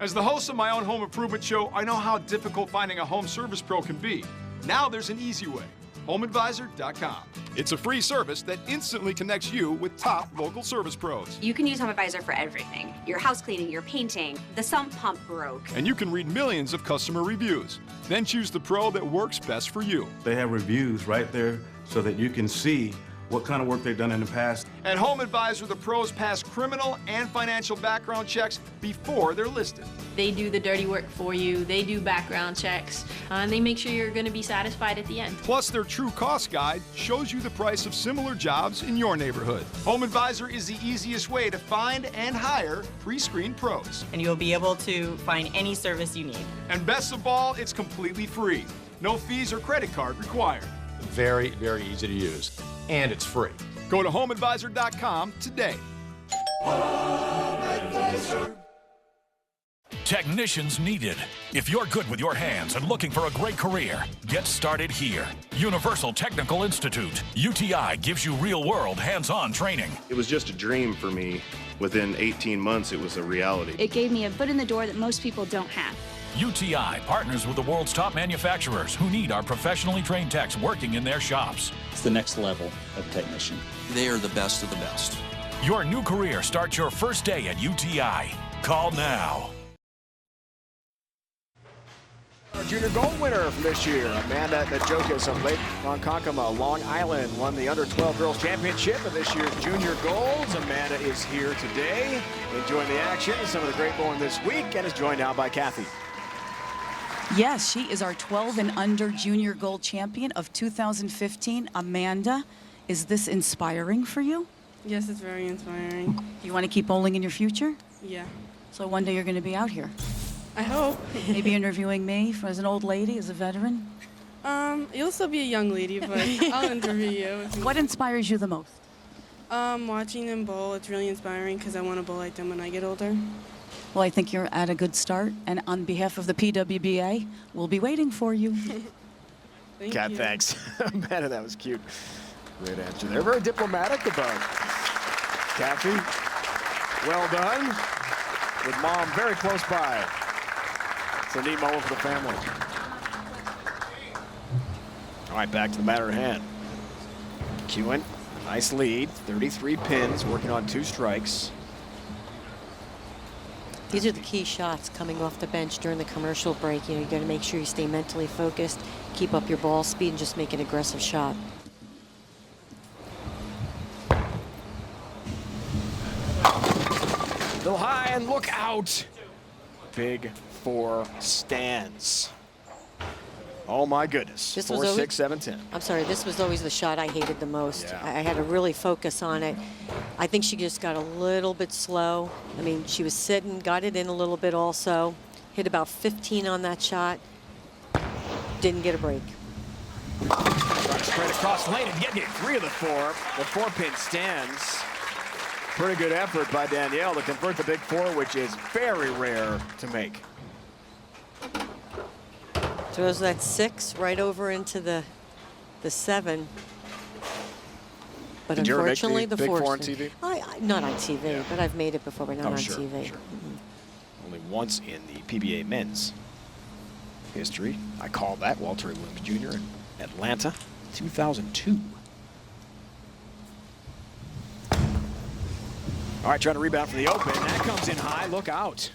As the host of my own home improvement show, I know how difficult finding a home service pro can be. Now there's an easy way. HomeAdvisor.com. It's a free service that instantly connects you with top local service pros. You can use HomeAdvisor for everything. Your house cleaning, your painting, the sump pump broke. And you can read millions of customer reviews. Then choose the pro that works best for you. They have reviews right there so that you can see what kind of work they've done in the past. At HomeAdvisor, the pros pass criminal and financial background checks before they're listed. They do the dirty work for you. They do background checks. And they make sure you're going to be satisfied at the end. Plus, their true cost guide shows you the price of similar jobs in your neighborhood. HomeAdvisor is the easiest way to find and hire pre-screened pros. And you'll be able to find any service you need. And best of all, it's completely free. No fees or credit card required. Very, very easy to use. And it's free. Go to HomeAdvisor.com today. HomeAdvisor. Technicians needed. If you're good with your hands and looking for a great career, get started here. Universal Technical Institute. UTI gives you real-world, hands-on training. It was just a dream for me. Within 18 months, it was a reality. It gave me a foot in the door that most people don't have. UTI partners with the world's top manufacturers who need our professionally trained techs working in their shops. It's the next level of technician. They are the best of the best. Your new career starts your first day at UTI. Call now. Our junior gold winner from this year, Amanda Najokas of Lake Ronkonkoma, Long Island, won the Under-12 Girls Championship of this year's junior golds. Amanda is here today, enjoying the action, some of the great bowling this week, and is joined now by Kathy. Yes, she is our 12 and under junior gold champion of 2015. Amanda, is this inspiring for you? Yes, it's very inspiring. You want to keep bowling in your future? Yeah. So one day you're going to be out here. I hope. Maybe interviewing me as an old lady, as a veteran? You'll still be a young lady, but I'll interview you. What inspires you the most? Watching them bowl, it's really inspiring because I want to bowl like them when I get older. Well, I think you're at a good start, and on behalf of the PWBA, we'll be waiting for you. Kat, thanks. Amanda, that was cute. Great answer. They're very diplomatic about it. Kathy, well done. With mom very close by. It's a neat moment for the family. All right, back to the matter at hand. Kewen, nice lead, 33 pins, working on 2 strikes. These are the key shots coming off the bench during the commercial break. You know, you got to make sure you stay mentally focused, keep up your ball speed, and just make an aggressive shot. A little high and look out. Big 4 stands. Oh my goodness. This 4, was 6, 7, 10. I'm sorry, this was always the shot I hated the most. Yeah. I had to really focus on it. I think she just got a little bit slow. I mean, she was sitting, got it in a little bit also. Hit about 15 on that shot. Didn't get a break. Straight across lane and getting 3 of the 4. The 4-pin stands. Pretty good effort by Danielle to convert the big 4, which is very rare to make. Throws that 6 right over into the 7. But Did you ever make unfortunately, the the big 4 4 on TV? Not on TV, but I've made it before, but not on sure, TV. Sure. Only once in the PBA men's history. I call that Walter Williams Jr. in Atlanta, 2002. All right, trying to rebound for the open. That comes in high. Look out.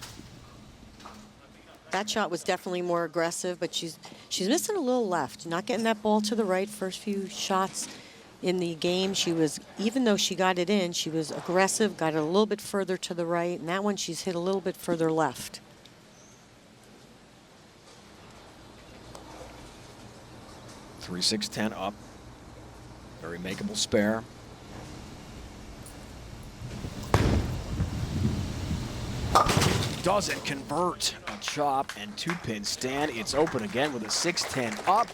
That shot was definitely more aggressive, but she's missing a little left. Not getting that ball to the right. First few shots in the game, she was, even though she got it in, she was aggressive, got it a little bit further to the right, and that one she's hit a little bit further left. Three, 6, 10 up. Very makeable spare. Doesn't convert. A chop and 2-pin stand. It's open again with a 6-10 up.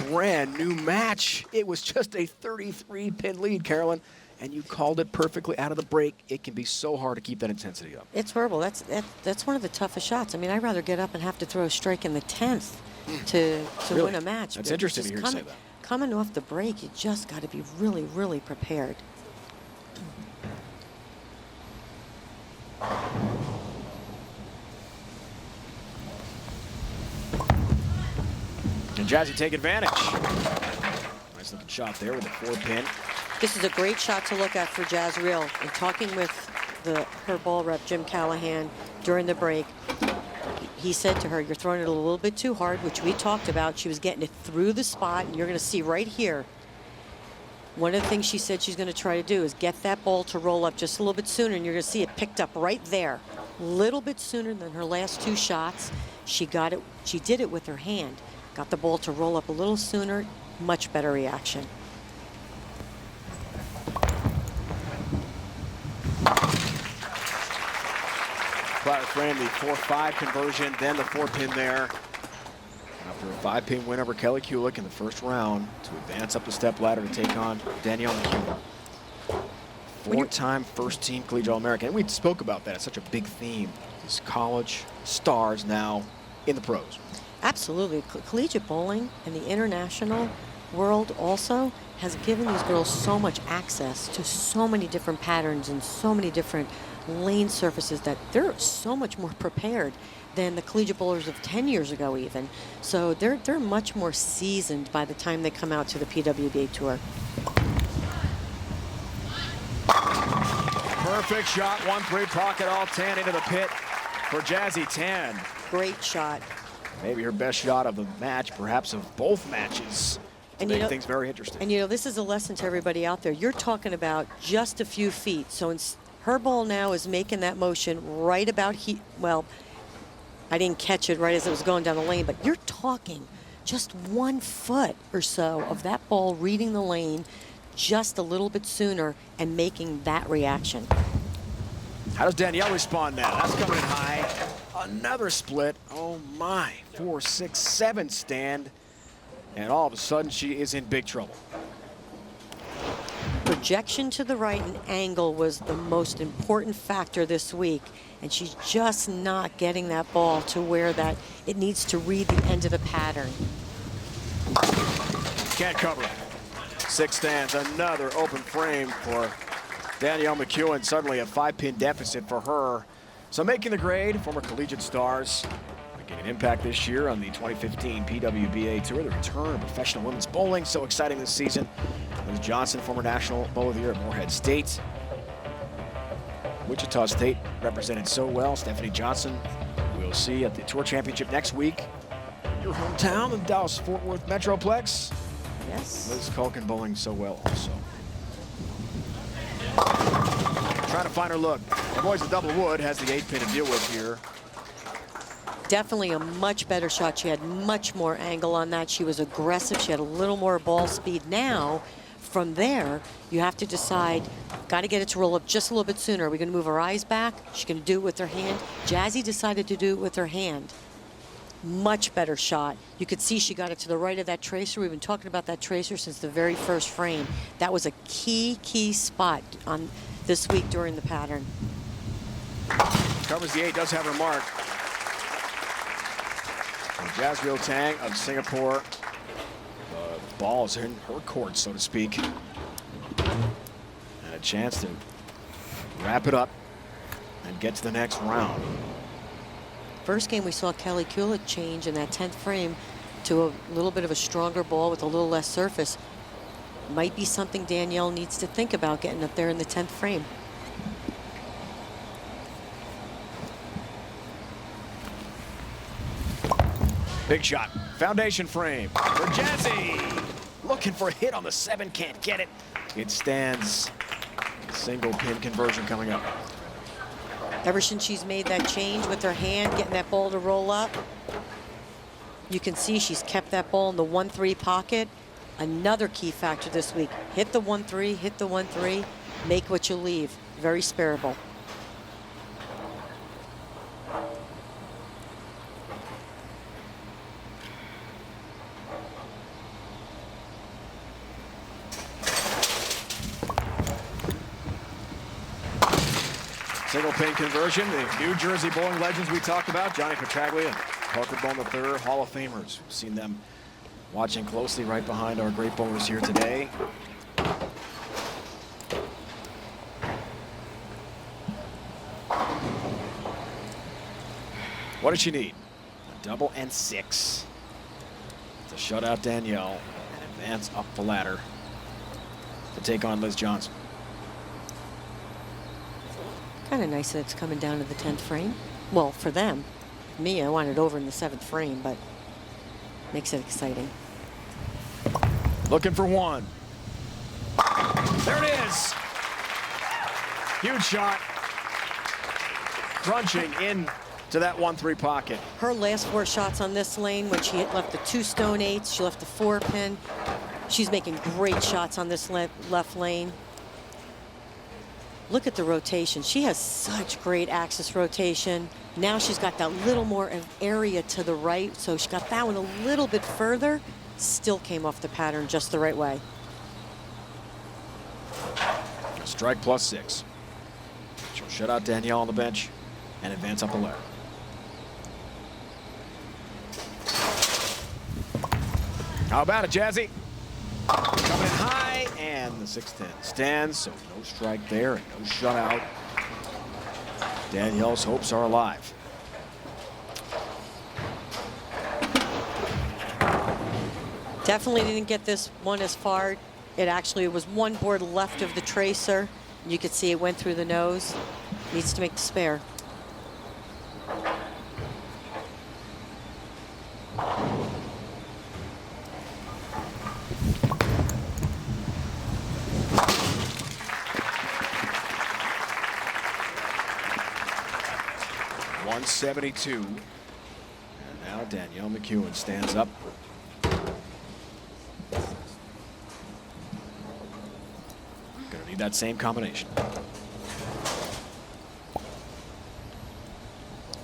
Brand new match. It was just a 33-pin lead, Carolyn, and you called it perfectly out of the break. It can be so hard to keep that intensity up. It's horrible. That's one of the toughest shots. I mean, I'd rather get up and have to throw a strike in the 10th to really? win a match. That's But interesting to just hear you say that. Coming off the break, you just got to be really, really prepared. And Jazzy take advantage. Nice looking shot there with a 4-pin. This is a great shot to look at for Jazreel. And talking with her ball rep, Jim Callahan, during the break, he said to her, you're throwing it a little bit too hard, which we talked about. She was getting it through the spot, and you're going to see right here. One of the things she said she's going to try to do is get that ball to roll up just a little bit sooner, and you're going to see it picked up right there. A little bit sooner than her last 2 shots. She got it. She did it with her hand. Got the ball to roll up a little sooner. Much better reaction. Platter frame the 4-5 conversion, then the 4-pin there. After a 5-pin win over Kelly Kulik in the first round to advance up the step ladder to take on Danielle McHugh. 4-time first-team collegiate All-American. And we spoke about that. It's such a big theme These college stars now in the pros. Absolutely. Collegiate bowling and the international world also has given these girls so much access to so many different patterns and so many different lane surfaces that they're so much more prepared than the collegiate bowlers of 10 years ago even. So they're much more seasoned by the time they come out to the PWBA tour. Perfect shot, 1-3 pocket, all 10 into the pit for Jazzy Tan. Great shot. Maybe her best shot of the match, perhaps of both matches. And make things very interesting. And this is a lesson to everybody out there. You're talking about just a few feet. So her ball now is making that motion right about here. Well, I didn't catch it right as it was going down the lane, but you're talking just 1 foot or so of that ball reading the lane just a little bit sooner and making that reaction. How does Danielle respond now? That's coming in high. Another split. Oh my. 4, 6, 7 stand. And all of a sudden she is in big trouble. Projection to the right and angle was the most important factor this week. And she's just not getting that ball to where that it needs to read the end of the pattern. Can't cover it. 6 stands, another open frame for Danielle McEwen. Suddenly a 5-pin deficit for her. So making the grade, former collegiate stars making an impact this year on the 2015 PWBA Tour. The return of professional women's bowling, so exciting this season. Liz Johnson, former National Bowler of the Year at Morehead State. Wichita State represented so well. Stephanie Johnson, we'll see at the Tour Championship next week. Your hometown, the Dallas-Fort Worth Metroplex. Yes. Liz Culkin bowling so well also. Trying to find her look. And boys, the double wood has the 8-pin to deal with here. Definitely a much better shot. She had much more angle on that. She was aggressive. She had a little more ball speed. Now, from there, you have to decide, got to get it to roll up just a little bit sooner. Are we going to move her eyes back? She's going to do it with her hand. Jazzy decided to do it with her hand. Much better shot. You could see she got it to the right of that tracer. We've been talking about that tracer since the very first frame. That was a key spot on this week during the pattern. Covers the 8, does have her mark. Jazriel Tang of Singapore. The ball is in her court, so to speak. And a chance to wrap it up and get to the next round. First game we saw Kelly Kulik change in that 10th frame to a little bit of a stronger ball with a little less surface. Might be something Danielle needs to think about getting up there in the 10th frame. Big shot. Foundation frame for Jazzy. Looking for a hit on the 7, can't get it. It stands. Single pin conversion coming up. Ever since she's made that change with her hand, getting that ball to roll up, you can see she's kept that ball in the 1-3 pocket. Another key factor this week. Hit the 1-3, hit the 1-3, make what you leave. Very spareable. Single pin conversion. The New Jersey bowling legends we talked about, Johnny Petraglia and Parker Bowman III, Hall of Famers. We've seen them watching closely right behind our great bowlers here today. What does she need? A double and 6 to shut out Danielle and advance up the ladder to take on Liz Johnson. Kind of nice that it's coming down to the 10th frame. Well, for them. Me, I want it over in the 7th frame, but makes it exciting. Looking for 1. There it is. Huge shot. Crunching in to that 1-3 pocket. Her last 4 shots on this lane, when she left the 2 stone 8s, she left the 4 pin. She's making great shots on this left lane. Look at the rotation. She has such great axis rotation. Now she's got that little more area to the right, so she got that one a little bit further. Still came off the pattern just the right way. Strike plus 6. She'll shut out Danielle on the bench. and advance up the ladder. How about it, Jazzy? Coming in high, and the 6-10 stands, so no strike there and no shutout. Danielle's hopes are alive. Definitely didn't get this one as far. It actually was one board left of the tracer. You could see it went through the nose. Needs to make the spare. .172. And now Danielle McEwen stands up. Gonna need that same combination.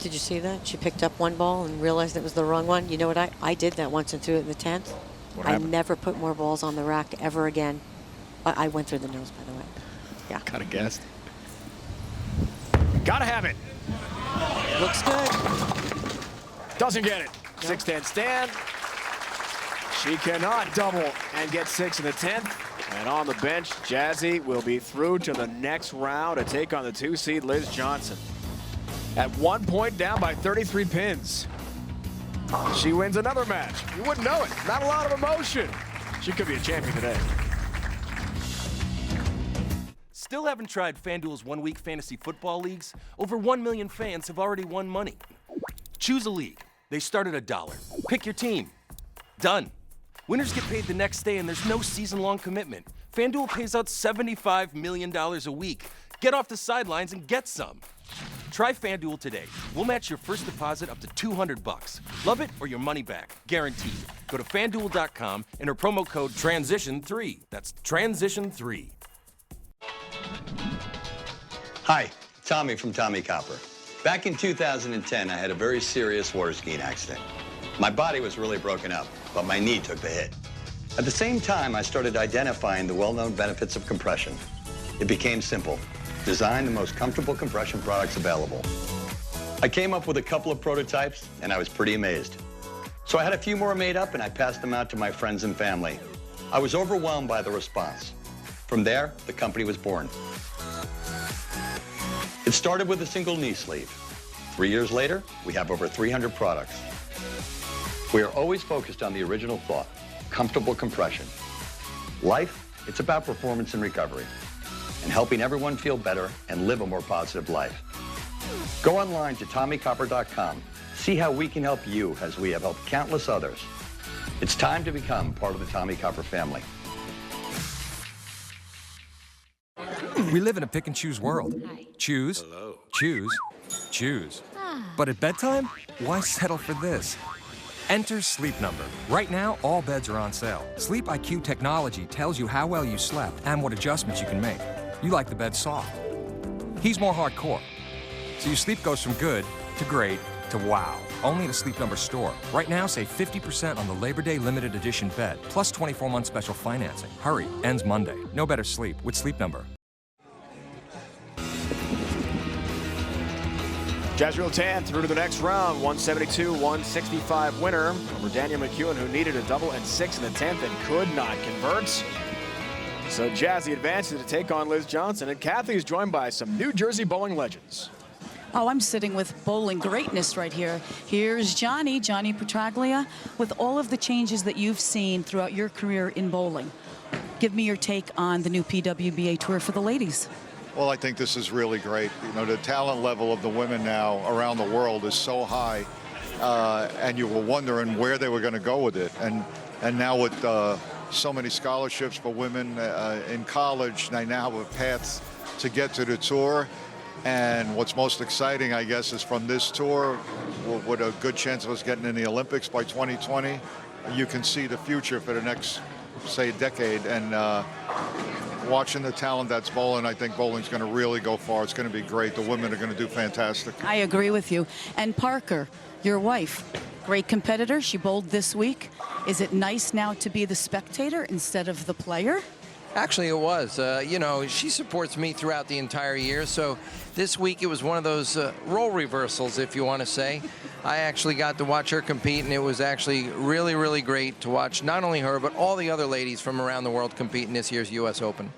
Did you see that? She picked up one ball and realized it was the wrong one. You know what? I did that once and threw it in the 10th. What I happened? never put more balls on the rack ever again. I went through the nose, by the way. Yeah. Kind of guessed. Gotta have it. Looks good. Doesn't get it. 6-10 stand. She cannot double and get 6 in the 10th. And on the bench, Jazzy will be through to the next round to take on the 2-seed Liz Johnson. At 1 point down by 33 pins. She wins another match. You wouldn't know it. Not a lot of emotion. She could be a champion today. Still haven't tried FanDuel's one-week fantasy football leagues? Over 1 million fans have already won money. Choose a league. They start at $1. Pick your team. Done. Winners get paid the next day and there's no season-long commitment. FanDuel pays out $75 million a week. Get off the sidelines and get some. Try FanDuel today. We'll match your first deposit up to $200. Love it or your money back, guaranteed. Go to FanDuel.com, enter promo code TRANSITION3. That's TRANSITION3. Hi, Tommy from Tommy Copper. Back in 2010, I had a very serious water skiing accident. My body was really broken up, but my knee took the hit. At the same time, I started identifying the well-known benefits of compression. It became simple. Design the most comfortable compression products available. I came up with a couple of prototypes, and I was pretty amazed. So I had a few more made up, and I passed them out to my friends and family. I was overwhelmed by the response. From there, the company was born. It started with a single knee sleeve. 3 years later, we have over 300 products. We are always focused on the original thought, comfortable compression. Life, it's about performance and recovery, and helping everyone feel better and live a more positive life. Go online to TommyCopper.com. See how we can help you as we have helped countless others. It's time to become part of the Tommy Copper family. We live in a pick and choose world. Choose, choose, choose. But at bedtime, why settle for this? Enter Sleep Number. Right now, all beds are on sale. Sleep IQ technology tells you how well you slept and what adjustments you can make. You like the bed soft. He's more hardcore. So your sleep goes from good to great to wow. Only at a Sleep Number store. Right now, save 50% on the Labor Day limited edition bed, plus 24-month special financing. Hurry, ends Monday. No better sleep with Sleep Number. Jazrael Tan through to the next round. 172-165 winner over Danielle McEwen, who needed a double and 6 in the 10th and could not convert. So Jazzy advances to take on Liz Johnson, and Kathy is joined by some New Jersey bowling legends. Oh, I'm sitting with bowling greatness right here. Here's Johnny Petraglia, with all of the changes that you've seen throughout your career in bowling. Give me your take on the new PWBA tour for the ladies. Well, I think this is really great. You know, the talent level of the women now around the world is so high, and you were wondering where they were going to go with it. And now with so many scholarships for women in college, they now have a path to get to the tour. And what's most exciting, I guess, is from this tour, with a good chance of us getting in the Olympics by 2020, you can see the future for the next, say, decade. And watching the talent that's bowling, I think bowling's going to really go far. It's going to be great. The women are going to do fantastic. I agree with you. And Parker, your wife, great competitor. She bowled this week. Is it nice now to be the spectator instead of the player? Actually, it was. You know, she supports me throughout the entire year, so this week it was one of those role reversals, if you want to say. I actually got to watch her compete, and it was actually really, really great to watch not only her, but all the other ladies from around the world compete in this year's U.S. Open.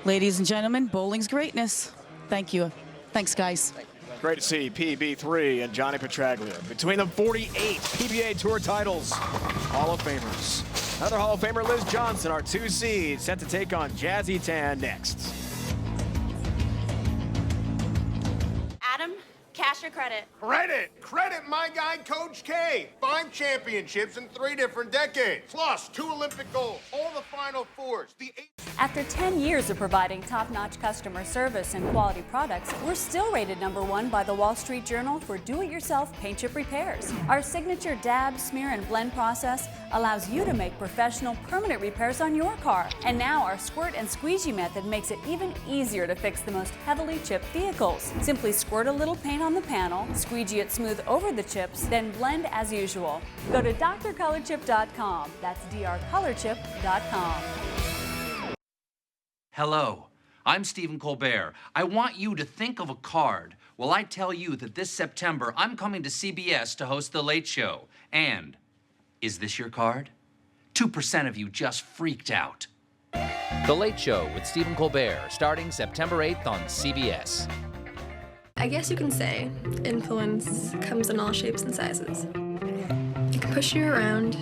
Ladies and gentlemen, bowling's greatness. Thank you. Thanks, guys. Great to see PB3 and Johnny Petraglia. Between them, 48 PBA Tour titles. Hall of Famers. Another Hall of Famer, Liz Johnson, our 2 seed, set to take on Jazzy Tan next. Adam, cash or credit? Credit! Credit my guy, Coach K. 5 championships in 3 different decades, plus 2 Olympic golds, all the Final Fours, the 8... After 10 years of providing top-notch customer service and quality products, we're still rated #1 by the Wall Street Journal for do-it-yourself paint chip repairs. Our signature dab, smear, and blend process allows you to make professional, permanent repairs on your car. And now our squirt and squeegee method makes it even easier to fix the most heavily chipped vehicles. Simply squirt a little paint on the panel, squeegee it smooth over the chips, then blend as usual. Go to drcolorchip.com. That's drcolorchip.com. Hello, I'm Stephen Colbert. I want you to think of a card. Well, I tell you that this September, I'm coming to CBS to host The Late Show. And is this your card? 2% of you just freaked out. The Late Show with Stephen Colbert, starting September 8th on CBS. I guess you can say influence comes in all shapes and sizes. It can push you around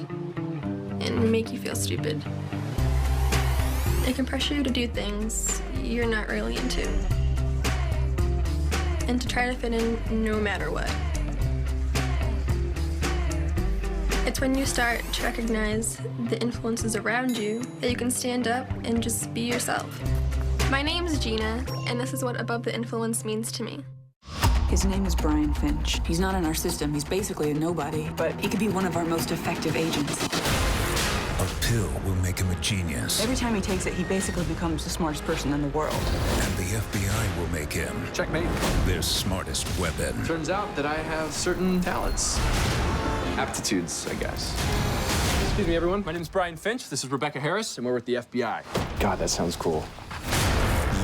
and make you feel stupid. It can pressure you to do things you're not really into, and to try to fit in no matter what. It's when you start to recognize the influences around you that you can stand up and just be yourself. My name's Gina, and this is what Above the Influence means to me. His name is Brian Finch. He's not in our system. He's basically a nobody, but he could be one of our most effective agents. A pill will make him a genius. Every time he takes it, he basically becomes the smartest person in the world. And the FBI will make him... Checkmate. ...their smartest weapon. Turns out that I have certain talents. Aptitudes, I guess. Excuse me, everyone. My name is Brian Finch. This is Rebecca Harris, and we're with the FBI. God, that sounds cool.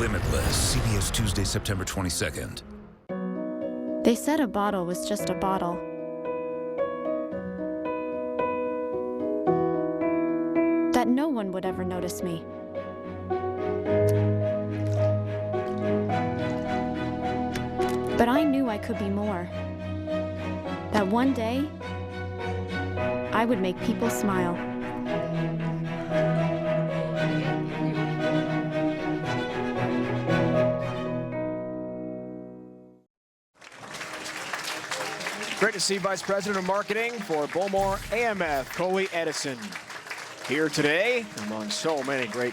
Limitless. CBS Tuesday, September 22nd. They said a bottle was just a bottle. That no one would ever notice me. But I knew I could be more. That one day, I would make people smile. Great to see Vice President of Marketing for Bowlmor AMF, Coley Edison, here today among so many great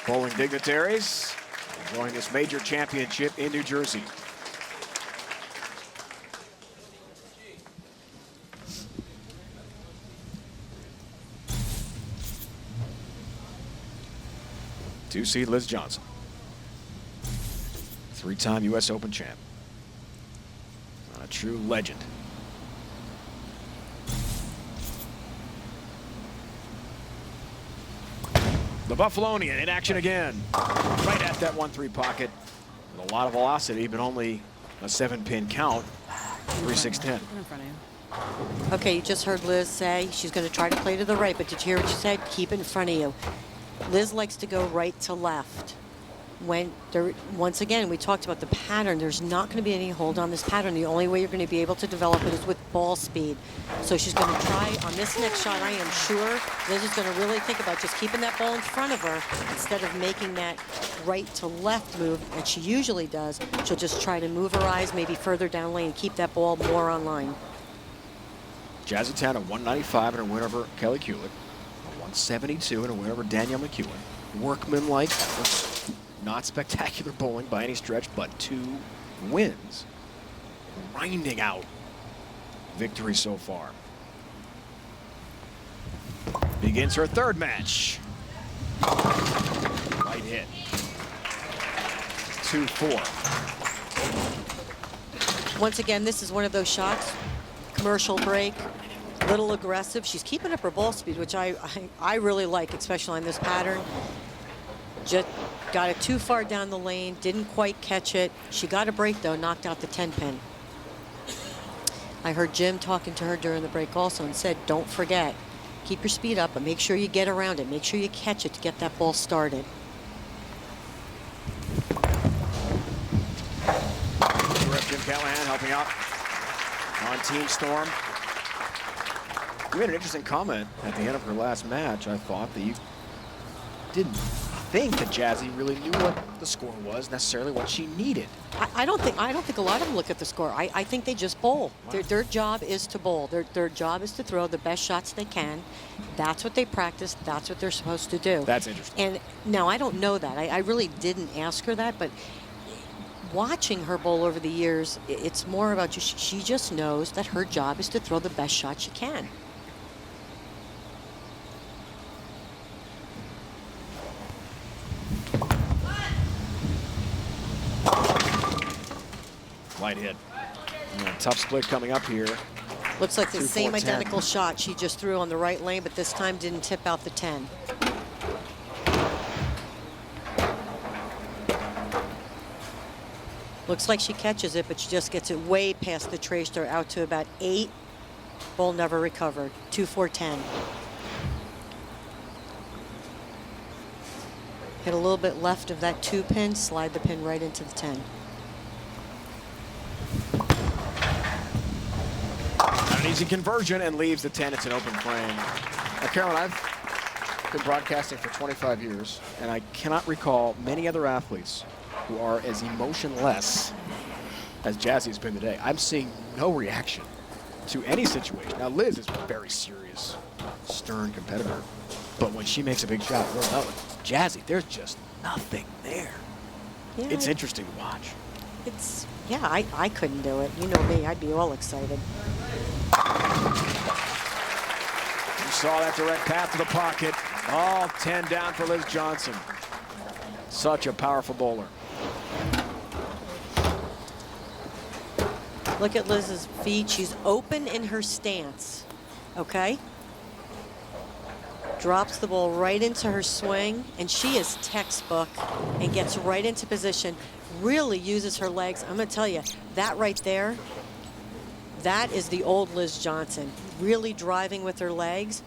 bowling dignitaries enjoying this major championship in New Jersey. Two seed Liz Johnson, 3-time U.S. Open champ, a true legend. The Buffalonian in action again. Right at that 1-3 pocket. With a lot of velocity, but only a 7-pin count. 3-6-10. Okay, you just heard Liz say she's going to try to play to the right, but did you hear what she said? Keep it in front of you. Liz likes to go right to left. When there, once again, we talked about the pattern. There's not going to be any hold on this pattern. The only way you're going to be able to develop it is with ball speed. So she's going to try on this next shot. I am sure Liz is going to really think about just keeping that ball in front of her instead of making that right to left move, and she usually does. She'll just try to move her eyes maybe further down lane and keep that ball more on line. Jazzy Tan, a 195 and a win over Kelly Kulick. A 172 and a win over Danielle McEwen. Workman-like efforts. Not spectacular bowling by any stretch, but 2 wins. Grinding out victory so far. Begins her third match. Right hit. 2-4. Once again, this is one of those shots. Commercial break. Little aggressive. She's keeping up her ball speed, which I really like, especially on this pattern. Just got it too far down the lane, didn't quite catch it. She got a break though, knocked out the 10 pin. I heard Jim talking to her during the break also and said, don't forget, keep your speed up, but make sure you get around it. Make sure you catch it to get that ball started. Jim Callahan helping out on Team Storm. You made an interesting comment at the end of her last match. I thought that you didn't think that Jazzy really knew what the score was, necessarily what she needed. I don't think a lot of them look at the score. I think they just bowl. Wow. Their job is to bowl. Their job is to throw the best shots they can. That's what they practice. That's what they're supposed to do. That's interesting. And now I don't know that. I really didn't ask her that, but watching her bowl over the years, it's more about she just knows that her job is to throw the best shot she can. Light hit. Tough split coming up here. Looks like the 2-4-10. same identical shot she just threw on the right lane, but this time didn't tip out the 10. Looks like she catches it, but she just gets it way past the tracer out to about 8. Ball never recovered. 2-4-10. Hit a little bit left of that 2 pin, slide the pin right into the 10. An easy conversion and leaves the 10. It's an open frame. Now, Carolyn, I've been broadcasting for 25 years, and I cannot recall many other athletes who are as emotionless as Jazzy's been today. I'm seeing no reaction to any situation. Now, Liz is a very serious, stern competitor, but when she makes a big shot, we'll know it. Jazzy, there's just nothing there. Yeah, It's interesting to watch. Yeah, I couldn't do it. You know me, I'd be all excited. You saw that direct path to the pocket. All 10 down for Liz Johnson. Such a powerful bowler. Look at Liz's feet. She's open in her stance, okay? Drops the ball right into her swing, and she is textbook and gets right into position. Really uses her legs. I'm going to tell you, that right there, that is the old Liz Johnson. Really driving with her legs,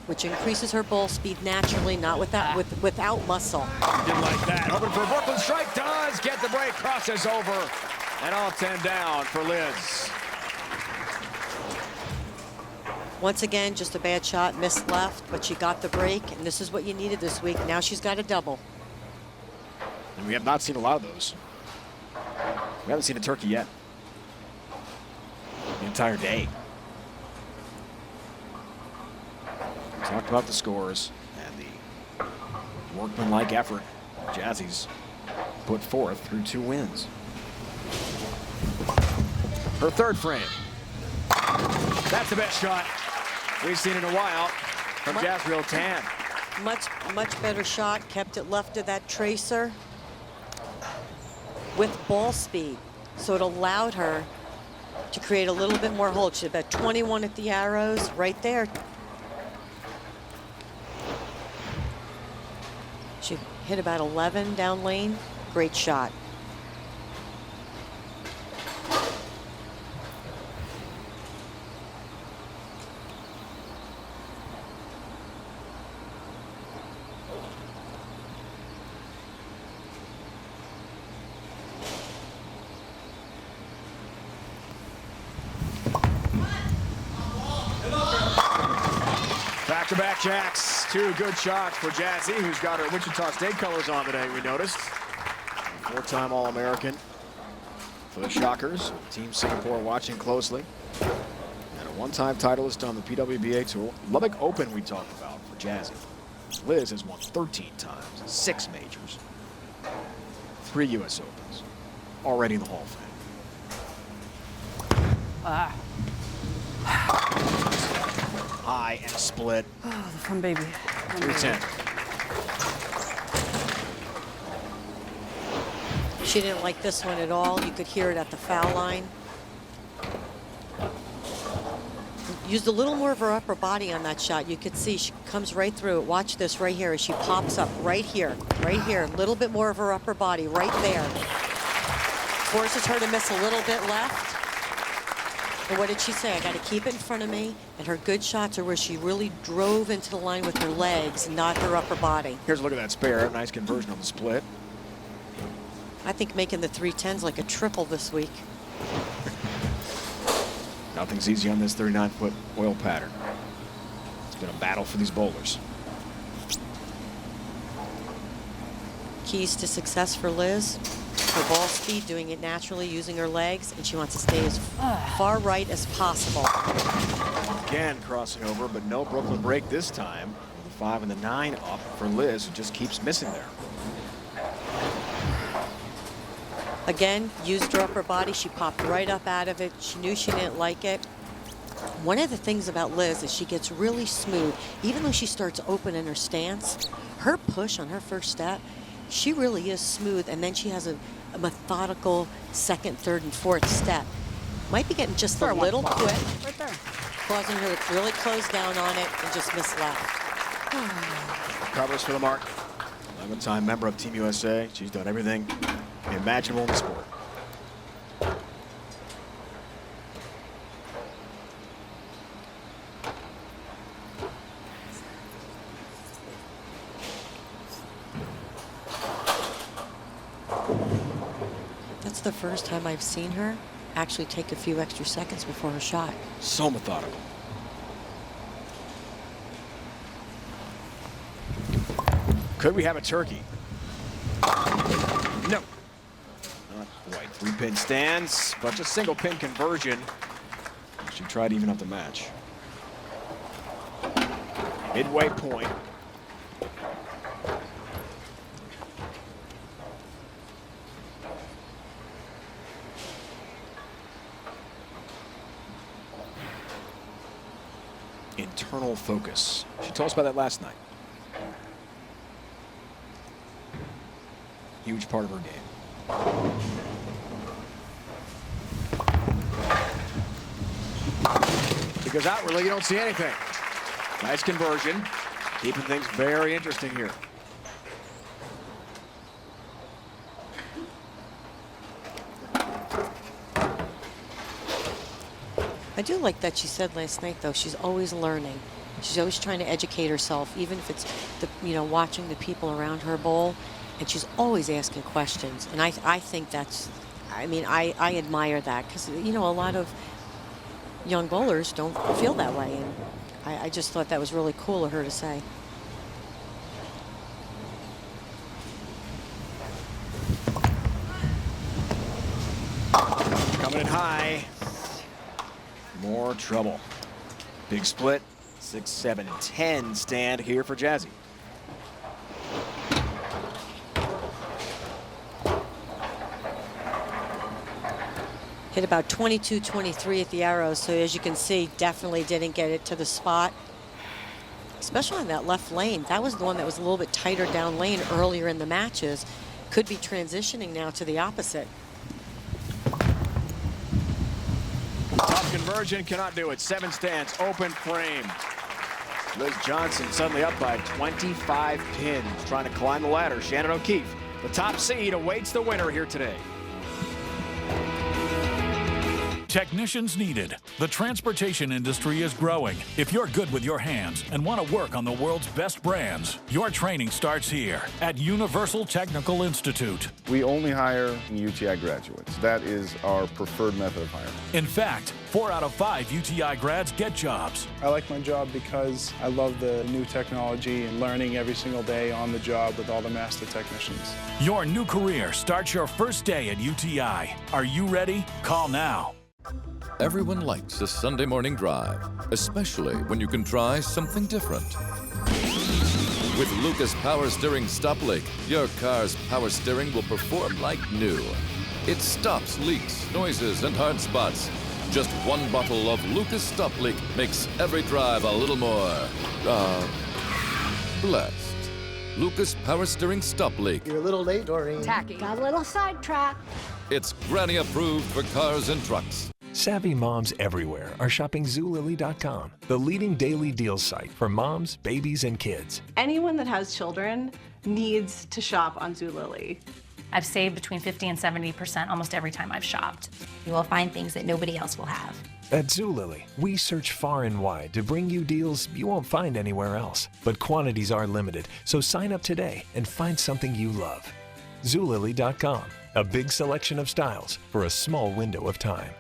which increases her ball speed naturally, not without muscle. Didn't like that. Hoping for a Brooklyn strike. Does get the break. Crosses over. And all 10 down for Liz. Once again, just a bad shot, missed left, but she got the break, and this is what you needed this week. Now she's got a double. And we have not seen a lot of those. We haven't seen a turkey yet. The entire day. We talked about the scores and the workmanlike effort Jazzy's put forth through 2 wins. Her third frame. That's the best shot we've seen in a while from Jazriel Tan. Much better shot, kept it left of that tracer with ball speed. So it allowed her to create a little bit more hold. She's about 21 at the arrows, right there. She hit about 11 down lane. Great shot. Back-to-back jacks. 2 good shots for Jazzy, who's got her Wichita State colors on today, we noticed. 4-time All-American for the Shockers. Team Singapore watching closely. And a 1-time titleist on the PWBA Tour. Lubbock Open we talked about for Jazzy. Liz has won 13 times, 6 majors, 3 U.S. Opens. Already in the Hall of Fame. High and a split. Oh, the fun baby. 310. She didn't like this one at all. You could hear it at the foul line. used a little more of her upper body on that shot. You could see she comes right through it. Watch this right here as she pops up right here. A little bit more of her upper body right there. Forces her to miss a little bit left. And what did she say? I got to keep it in front of me. And her good shots are where she really drove into the line with her legs, not her upper body. Here's a look at that spare. Nice conversion on the split. I think making the 310's like a triple this week. Nothing's easy on this 39-foot oil pattern. It's been a battle for these bowlers. Keys to success for Liz. Her ball speed, doing it naturally, using her legs, and she wants to stay as far right as possible. Again, crossing over, but no Brooklyn break this time. The 5 and the 9 up for Liz, who just keeps missing there. Again, used her upper body. She popped right up out of it. She knew she didn't like it. One of the things about Liz is she gets really smooth. Even though she starts open in her stance, her push on her first step, she really is smooth, and then she has a methodical second, third, and fourth step. Might be getting just a little quick, right there, causing her to really close down on it and just miss left. Covers for the mark. 11-time member of Team USA. She's done everything imaginable in the sport. That's the first time I've seen her actually take a few extra seconds before her shot. So methodical. Could we have a turkey? No. Not quite. 3-pin stands, but just single pin conversion. She tried to even up the match. Midway point. Internal focus. She told us about that last night. Huge part of her game. Because outwardly, you don't see anything. Nice conversion. Keeping things very interesting here. I do like that she said last night, though, she's always learning. She's always trying to educate herself, even if it's, watching the people around her bowl. And she's always asking questions. And I think that's, I admire that. Because, a lot of young bowlers don't feel that way. And I just thought that was really cool of her to say. Coming in high. More trouble. Big split. 6, 7, 10 stand here for Jazzy. Hit about 22-23 at the arrows, so as you can see, definitely didn't get it to the spot. Especially on that left lane. That was the one that was a little bit tighter down lane earlier in the matches. Could be transitioning now to the opposite. Tough conversion, cannot do it. 7 stands, open frame. Liz Johnson suddenly up by 25 pins, trying to climb the ladder. Shannon O'Keefe, the top seed, awaits the winner here today. Technicians needed. The transportation industry is growing. If you're good with your hands and want to work on the world's best brands, your training starts here at Universal Technical Institute. We only hire UTI graduates. That is our preferred method of hiring. In fact, 4 out of 5 UTI grads get jobs. I like my job because I love the new technology and learning every single day on the job with all the master technicians. Your new career starts your first day at UTI. Are you ready? Call now. Everyone likes a Sunday morning drive, especially when you can try something different. With Lucas Power Steering Stop Leak, your car's power steering will perform like new. It stops leaks, noises, and hard spots. Just one bottle of Lucas Stop Leak makes every drive a little more, blessed. Lucas Power Steering Stop Leak. You're a little late, Doreen. Tacky. Got a little sidetracked. It's granny approved for cars and trucks. Savvy moms everywhere are shopping Zulily.com, the leading daily deals site for moms, babies, and kids. Anyone that has children needs to shop on Zulily. I've saved between 50 and 70% almost every time I've shopped. You will find things that nobody else will have. At Zulily, we search far and wide to bring you deals you won't find anywhere else. But quantities are limited, so sign up today and find something you love. Zulily.com, a big selection of styles for a small window of time.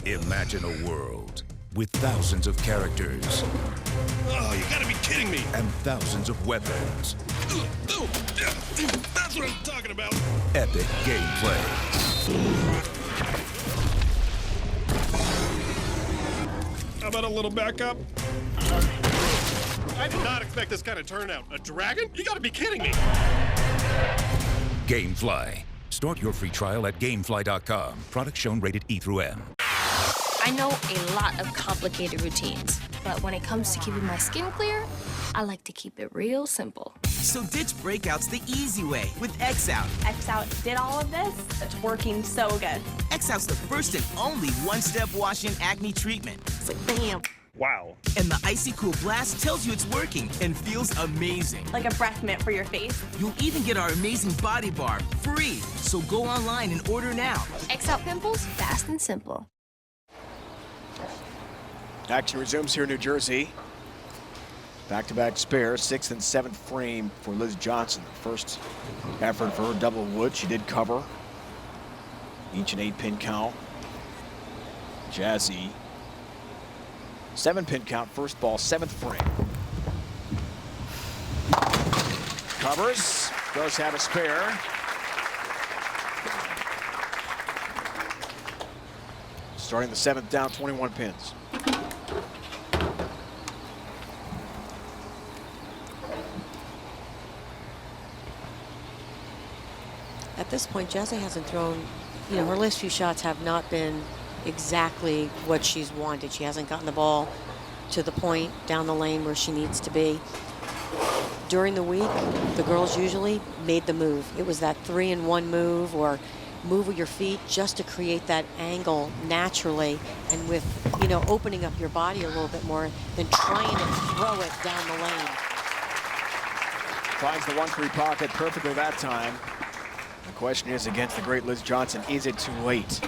Imagine a world with thousands of characters. Oh, you gotta be kidding me! And thousands of weapons. That's what I'm talking about! Epic gameplay. How about a little backup? I did not expect this kind of turnout. A dragon? You gotta be kidding me! Gamefly. Start your free trial at gamefly.com. Product shown rated E through M. I know a lot of complicated routines, but when it comes to keeping my skin clear, I like to keep it real simple. So ditch breakouts the easy way with X-Out. X-Out did all of this. It's working so good. X-Out's the first and only one-step wash-in acne treatment. It's like bam. Wow. And the Icy Cool Blast tells you it's working and feels amazing. Like a breath mint for your face. You'll even get our amazing body bar free. So go online and order now. X-Out pimples, fast and simple. Action resumes here in New Jersey. Back-to-back spares, 6th and 7th frame for Liz Johnson. First effort for her double wood. She did cover. Each an 8-pin count. Jazzy. 7-pin count, first ball, 7th frame. Covers. Does have a spare. Starting the 7th down, 21 pins. At this point, Jazzy hasn't thrown, her last few shots have not been exactly what she's wanted. She hasn't gotten the ball to the point down the lane where she needs to be. During the week, the girls usually made the move. It was that 3-in-1 move or move with your feet just to create that angle naturally and with, opening up your body a little bit more than trying to throw it down the lane. Finds the 1-3 pocket perfectly that time. The question is, against the great Liz Johnson, is it too late?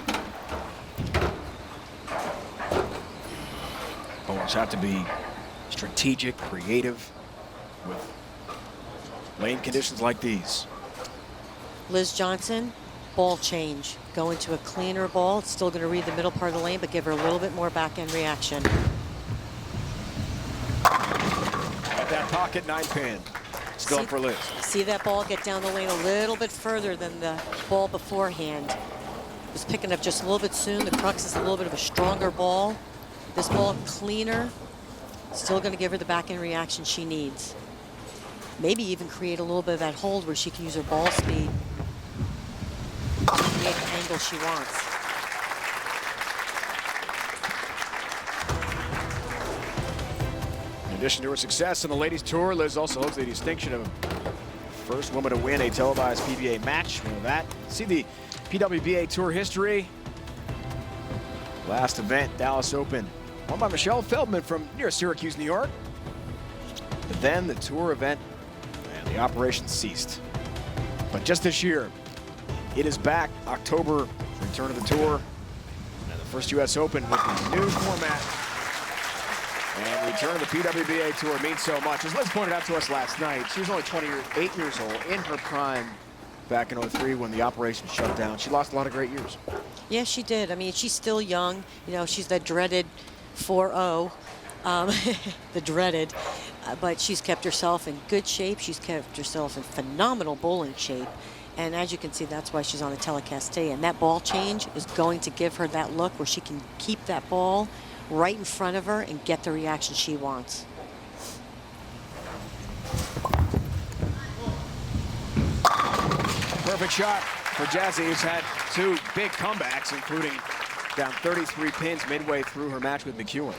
Bowlers have to be strategic, creative with lane conditions like these. Liz Johnson, ball change. Go into a cleaner ball. It's still going to read the middle part of the lane, but give her a little bit more back-end reaction. At that pocket, 9-pin. Still up for Liz. See that ball get down the lane a little bit further than the ball beforehand. It was picking up just a little bit soon. The crux is a little bit of a stronger ball. This ball cleaner. Still going to give her the back-end reaction she needs. Maybe even create a little bit of that hold where she can use her ball speed to create the angle she wants. In addition to her success on the ladies tour, Liz also holds the distinction of first woman to win a televised PBA match. More of that. See the PWBA tour history. Last event, Dallas Open, won by Michelle Feldman from near Syracuse, New York. But then the tour event and the operation ceased. But just this year, it is back. October, return of the tour, and the first U.S. Open with the new format. And the return of the PWBA tour means so much. As Liz pointed out to us last night, she was only 28 years old, in her prime back in '03 when the operation shut down. She lost a lot of great years. Yeah, she did. I mean, she's still young. She's that dreaded 4-0, the dreaded. But she's kept herself in good shape. She's kept herself in phenomenal bowling shape. And as you can see, that's why she's on the telecast today. And that ball change is going to give her that look where she can keep that ball right in front of her and get the reaction she wants. Perfect shot for Jazzy, who's had 2 big comebacks, including down 33 pins midway through her match with McEwen.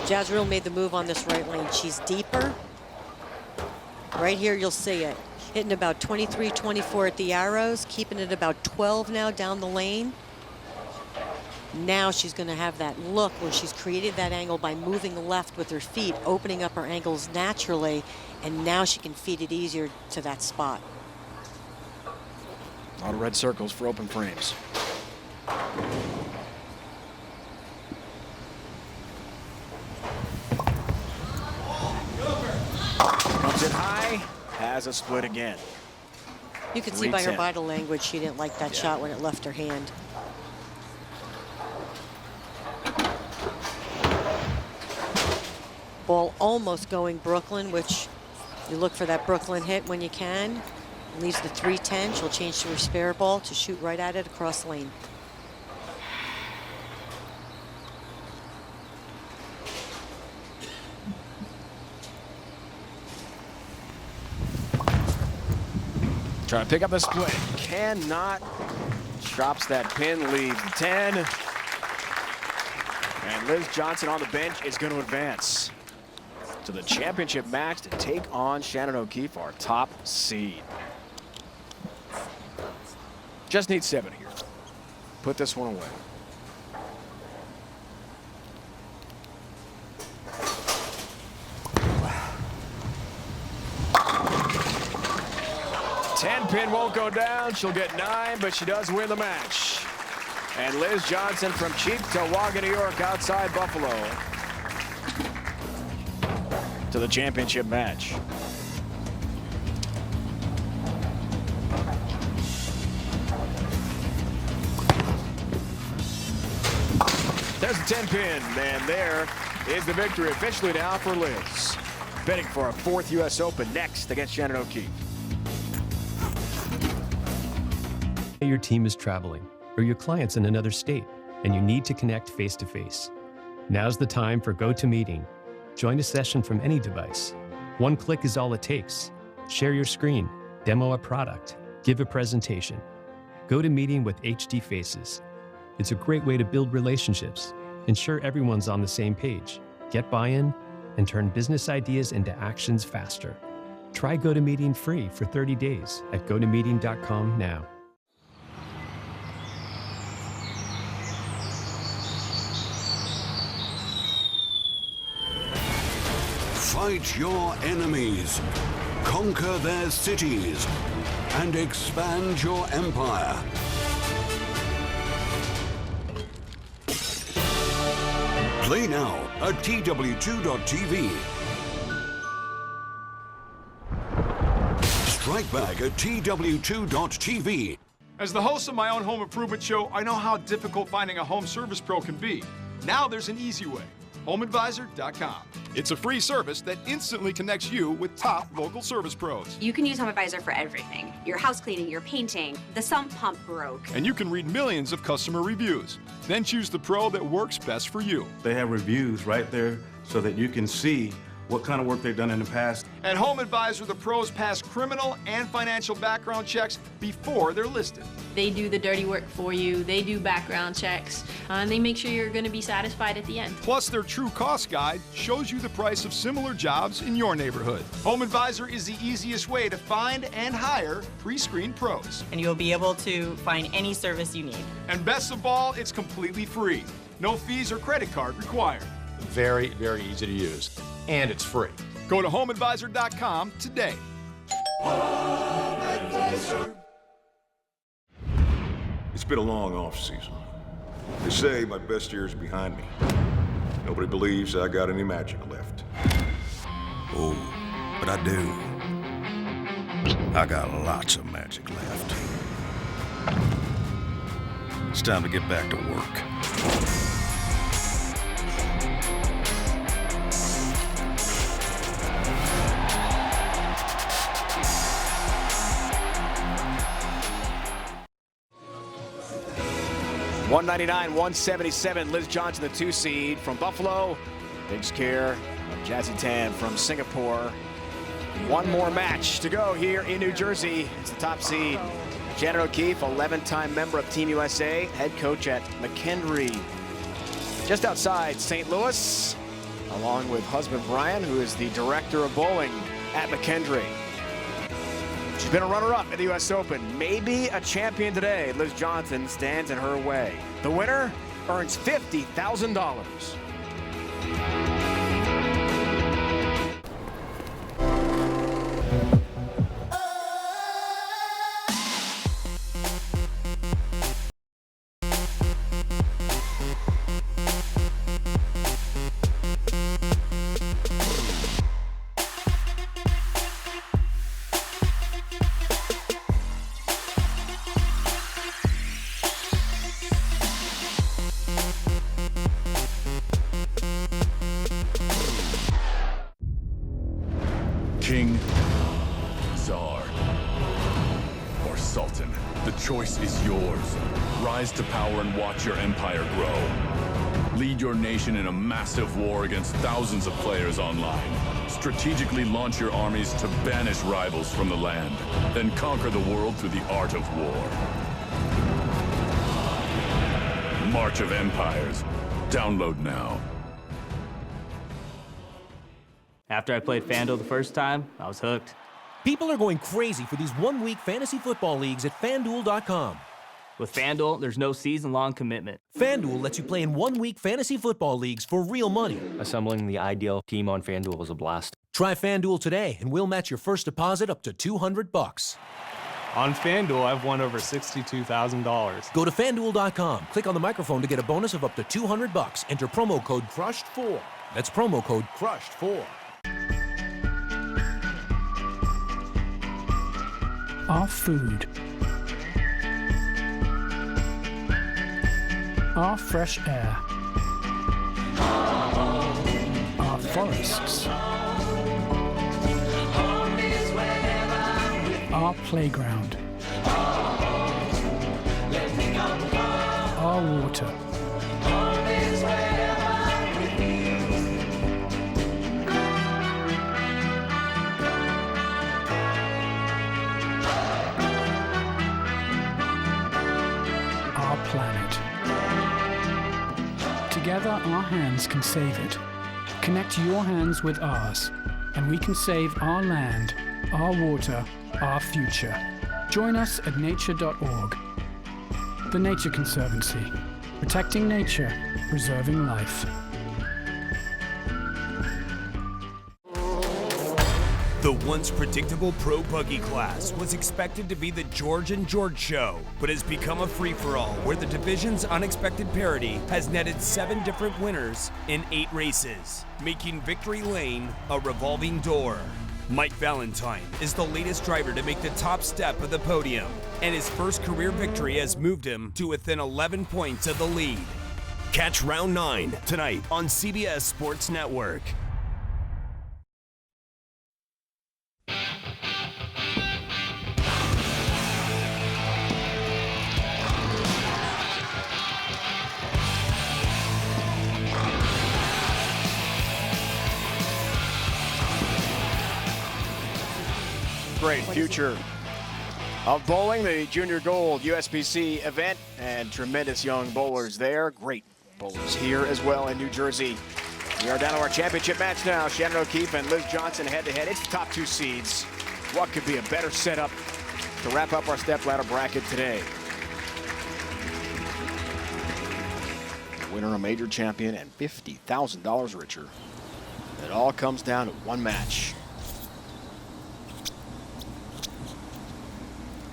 Jazreel made the move on this right lane. She's deeper. Right here, you'll see it. Hitting about 23, 24 at the arrows, keeping it about 12 now down the lane. Now she's going to have that look where she's created that angle by moving left with her feet, opening up her angles naturally, and now she can feed it easier to that spot. A lot of red circles for open frames. Comes in high, has a split again. You could see by her 3-10. body language she didn't like that shot when it left her hand. Ball almost going Brooklyn, which you look for that Brooklyn hit when you can. Leaves the 310. She'll change to her spare ball to shoot right at it across lane. Trying to pick up the split. Cannot. Drops that pin, leaves the 10. And Liz Johnson on the bench is going to advance to the championship match to take on Shannon O'Keefe, our top seed. Just need 7 here. Put this one away. Pin won't go down. She'll get 9, but she does win the match. And Liz Johnson from Cheektowaga, New York, outside Buffalo, to the championship match. There's the 10 pin, and there is the victory officially now for Liz. Betting for a 4th U.S. Open next against Shannon O'Keefe. Your team is traveling, or your client's in another state, and you need to connect face-to-face. Now's the time for GoToMeeting. Join a session from any device. One click is all it takes. Share your screen, demo a product, give a presentation. GoToMeeting with HD Faces. It's a great way to build relationships, ensure everyone's on the same page, get buy-in, and turn business ideas into actions faster. Try GoToMeeting free for 30 days at gotomeeting.com now. Fight your enemies, conquer their cities, and expand your empire. Play now at TW2.tv. Strike back at TW2.tv. As the host of my own home improvement show, I know how difficult finding a home service pro can be. Now there's an easy way. HomeAdvisor.com. It's a free service that instantly connects you with top local service pros. You can use HomeAdvisor for everything. Your house cleaning, your painting, the sump pump broke. And you can read millions of customer reviews. Then choose the pro that works best for you. They have reviews right there so that you can see what kind of work they've done in the past. At HomeAdvisor, the pros pass criminal and financial background checks before they're listed. They do the dirty work for you, they do background checks, and they make sure you're going to be satisfied at the end. Plus, their true cost guide shows you the price of similar jobs in your neighborhood. HomeAdvisor is the easiest way to find and hire pre-screened pros. And you'll be able to find any service you need. And best of all, it's completely free. No fees or credit card required. Very, very easy to use. And it's free. Go to HomeAdvisor.com today. It's been a long off season. They say my best years are behind me. Nobody believes I got any magic left. Oh, but I do. I got lots of magic left. It's time to get back to work. $199-177. Liz Johnson, the 2 seed from Buffalo, takes care of Jazzy Tan from Singapore. One more match to go here in New Jersey. It's the top seed. Shannon O'Keefe, 11-time member of Team USA, head coach at McKendree, just outside St. Louis, along with husband Brian, who is the director of bowling at McKendree. She's been a runner-up at the U.S. Open. Maybe a champion today. Liz Johnson stands in her way. The winner, earns $50,000. King, Tsar, or Sultan, the choice is yours. Rise to power and watch your empire grow. Lead your nation in a massive war against thousands of players online. Strategically launch your armies to banish rivals from the land. Then conquer the world through the art of war. March of Empires. Download now. After I played FanDuel the first time, I was hooked. People are going crazy for these one-week fantasy football leagues at FanDuel.com. With FanDuel, there's no season-long commitment. FanDuel lets you play in one-week fantasy football leagues for real money. Assembling the ideal team on FanDuel is a blast. Try FanDuel today, and we'll match your first deposit up to $200. On FanDuel, I've won over $62,000. Go to FanDuel.com, click on the microphone to get a bonus of up to $200. Enter promo code CRUSHED4. That's promo code CRUSHED4. Our food, our fresh air, our forests, our playground, our water, planet. Together, our hands can save it. Connect your hands with ours, and we can save our land, our water, our future. Join us at nature.org. The Nature Conservancy. Protecting nature, preserving life. The once predictable pro buggy class was expected to be the George and George show, but has become a free-for-all where the division's unexpected parity has netted 7 different winners in 8 races, making victory lane a revolving door. Mike Valentine is the latest driver to make the top step of the podium, and his first career victory has moved him to within 11 points of the lead. Catch round 9 tonight on CBS Sports Network. Great future of bowling, the Junior Gold USBC event, and tremendous young bowlers there. Great bowlers here as well in New Jersey. We are down to our championship match now. Shannon O'Keefe and Liz Johnson head-to-head. It's the top 2 seeds. What could be a better setup to wrap up our stepladder bracket today? The winner, a major champion, and $50,000 richer. It all comes down to one match.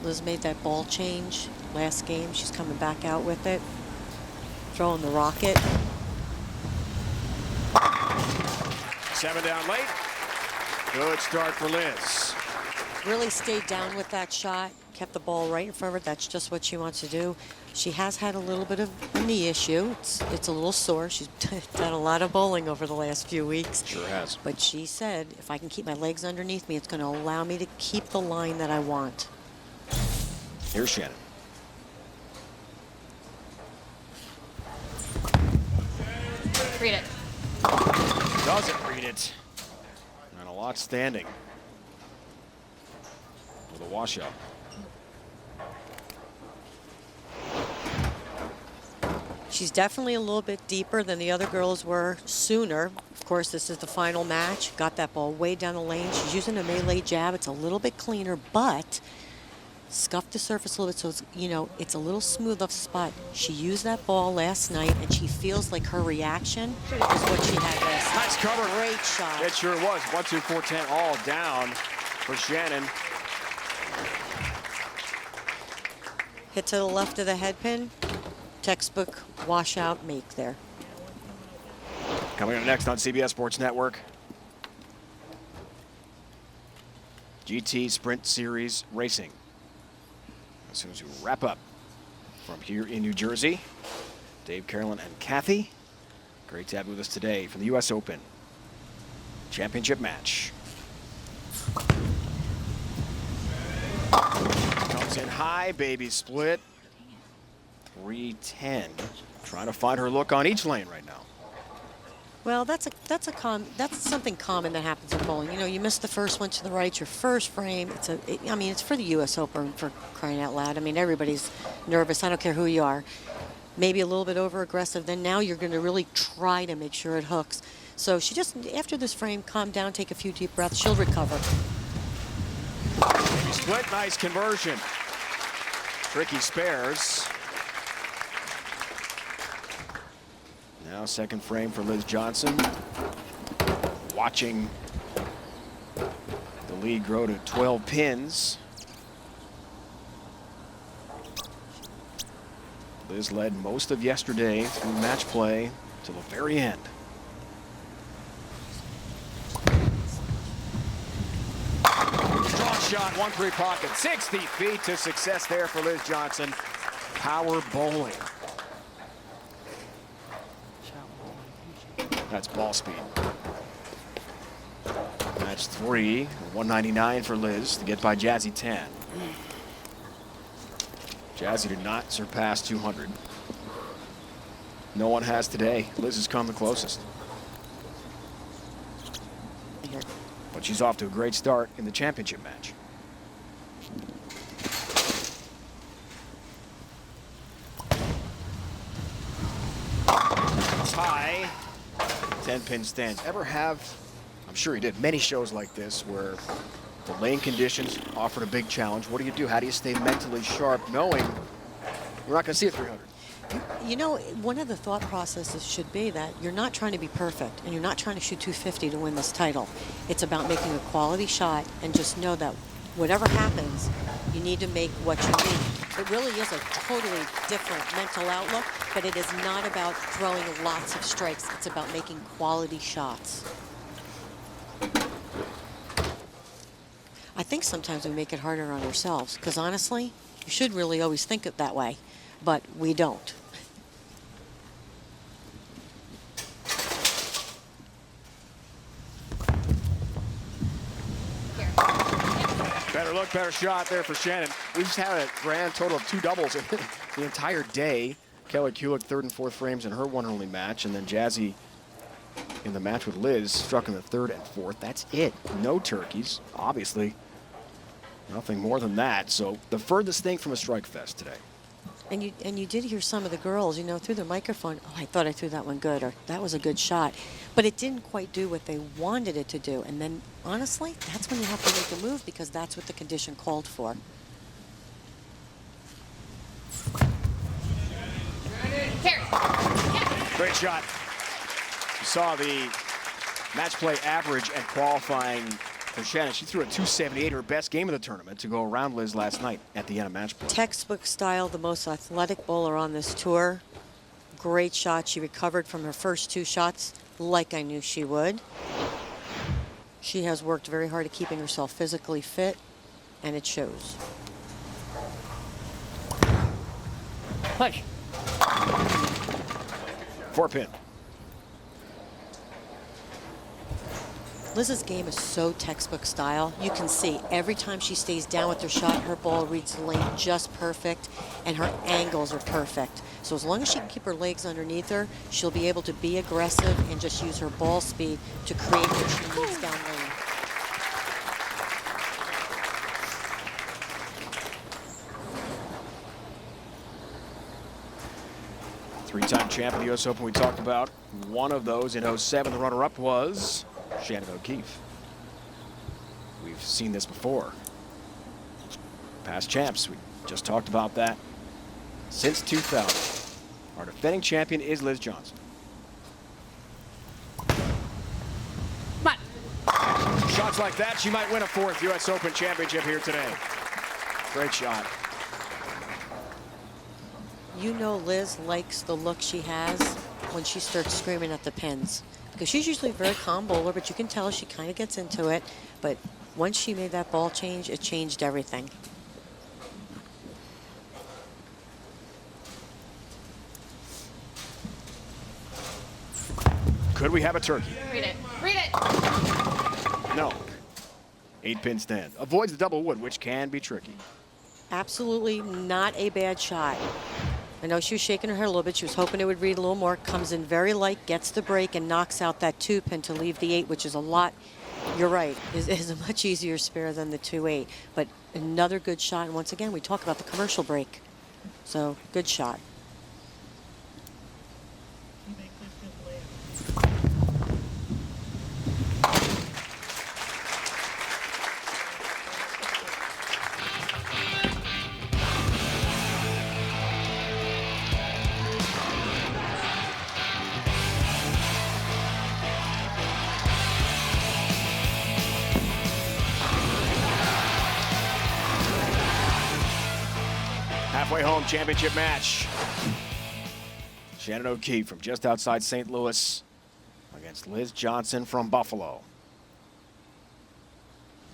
Liz made that ball change last game. She's coming back out with it. Throwing the rocket. 7 down late. Good start for Liz. Really stayed down with that shot. Kept the ball right in front of her. That's just what she wants to do. She has had a little bit of a knee issue. It's a little sore. She's done a lot of bowling over the last few weeks. Sure has. But she said, if I can keep my legs underneath me, it's going to allow me to keep the line that I want. Here's Shannon. Read it. Doesn't read it. And a lot standing. With a washout. She's definitely a little bit deeper than the other girls were sooner. Of course, this is the final match. Got that ball way down the lane. She's using a melee jab. It's a little bit cleaner, but scuff the surface a little bit so it's, you know, it's a little smooth off the spot. She used that ball last night, and she feels like her reaction is what she had last night. Nice cover. Great shot. It sure was. 1, 2, 4, 10, all down for Shannon. Hit to the left of the head pin. Textbook washout make there. Coming up next on CBS Sports Network, GT Sprint Series Racing. As soon as we wrap up from here in New Jersey, Dave, Carolyn, and Kathy, great to have you with us today for the U.S. Open Championship match. Comes in high, baby split. 310. Trying to find her look on each lane right now. Well, that's something common that happens in bowling. You know, you miss the first one to the right, your first frame. I mean, it's for the U.S. Open, for crying out loud. I mean, everybody's nervous. I don't care who you are. Maybe a little bit over-aggressive. Then now you're going to really try to make sure it hooks. So she just, after this frame, calm down, take a few deep breaths. She'll recover. Baby split, nice conversion. Tricky spares. Now second frame for Liz Johnson. Watching the lead grow to 12 pins. Liz led most of yesterday through match play to the very end. Strong shot, 1-3 pocket, 60 feet to success there for Liz Johnson. Power bowling. That's ball speed. Match 3, 199 for Liz to get by Jazzy 10. Jazzy did not surpass 200. No one has today. Liz has come the closest. But she's off to a great start in the championship match. It's high. 10-pin stands. Ever have, I'm sure you did, many shows like this where the lane conditions offered a big challenge. What do? How do you stay mentally sharp knowing you're not going to see a 300? You know, one of the thought processes should be that you're not trying to be perfect and you're not trying to shoot 250 to win this title. It's about making a quality shot, and just know that whatever happens, you need to make what you need. It really is a totally different mental outlook, but it is not about throwing lots of strikes. It's about making quality shots. I think sometimes we make it harder on ourselves, because honestly, you should really always think it that way, but we don't. Better look, better shot there for Shannon. We just had a grand total of 2 doubles the entire day. Kelly Kulick, 3rd and 4th frames in her one and only match, and then Jazzy in the match with Liz struck in the 3rd and 4th. That's it. No turkeys, obviously. Nothing more than that. So the furthest thing from a strike fest today. And you did hear some of the girls, you know, through the microphone, oh, I thought I threw that one good, or that was a good shot. But it didn't quite do what they wanted it to do. And then, honestly, that's when you have to make a move, because that's what the condition called for. Great shot. You saw the match play average at qualifying for Shannon. She threw a 278, her best game of the tournament, to go around Liz last night at the end of match play. Textbook style, the most athletic bowler on this tour. Great shot. She recovered from her first 2 shots like I knew she would. She has worked very hard at keeping herself physically fit, and it shows. Push. 4-pin. Liz's game is so textbook style. You can see every time she stays down with her shot, her ball reads the lane just perfect, and her angles are perfect. So as long as she can keep her legs underneath her, she'll be able to be aggressive and just use her ball speed to create what she needs down lane. Three-time champ of the U.S. Open we talked about. One of those in 07. The runner-up was Shannon O'Keefe. We've seen this before. Past champs, we just talked about that. Since 2000, our defending champion is Liz Johnson. Shots like that, she might win a 4th U.S. Open championship here today. Great shot. You know Liz likes the look she has when she starts screaming at the pins. Because she's usually a very calm bowler, but you can tell she kind of gets into it. But once she made that ball change, it changed everything. Could we have a turkey? Read it. Read it. No. 8-pin stand. Avoids the double wood, which can be tricky. Absolutely not a bad shot. I know she was shaking her head a little bit. She was hoping it would read a little more. Comes in very light, gets the break, and knocks out that 2-pin to leave the 8, which is a lot. You're right. Is a much easier spare than the 2-8. But another good shot. And once again, we talk about the commercial break. So good shot. Halfway home championship match. Shannon O'Keefe from just outside St. Louis against Liz Johnson from Buffalo.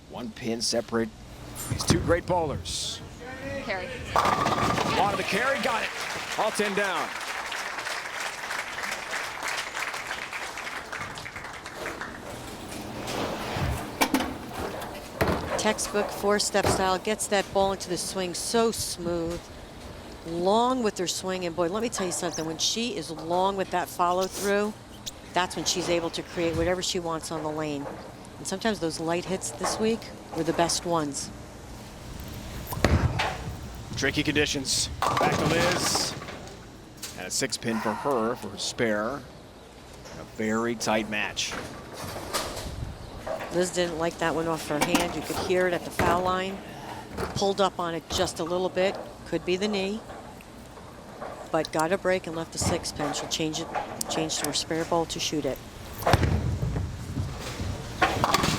1 pin separate these two great bowlers. Carry. Wanted the carry, got it. All 10 down. Textbook 4-step style, gets that ball into the swing so smooth. Long with her swing, and boy, let me tell you something, when she is long with that follow through, that's when she's able to create whatever she wants on the lane. And sometimes those light hits this week were the best ones. Tricky conditions. Back to Liz. And a 6-pin for her for spare. A very tight match. Liz didn't like that one off her hand. You could hear it at the foul line. Pulled up on it just a little bit. Could be the knee. But got a break and left the 6-pin. She'll change to her spare ball to shoot it.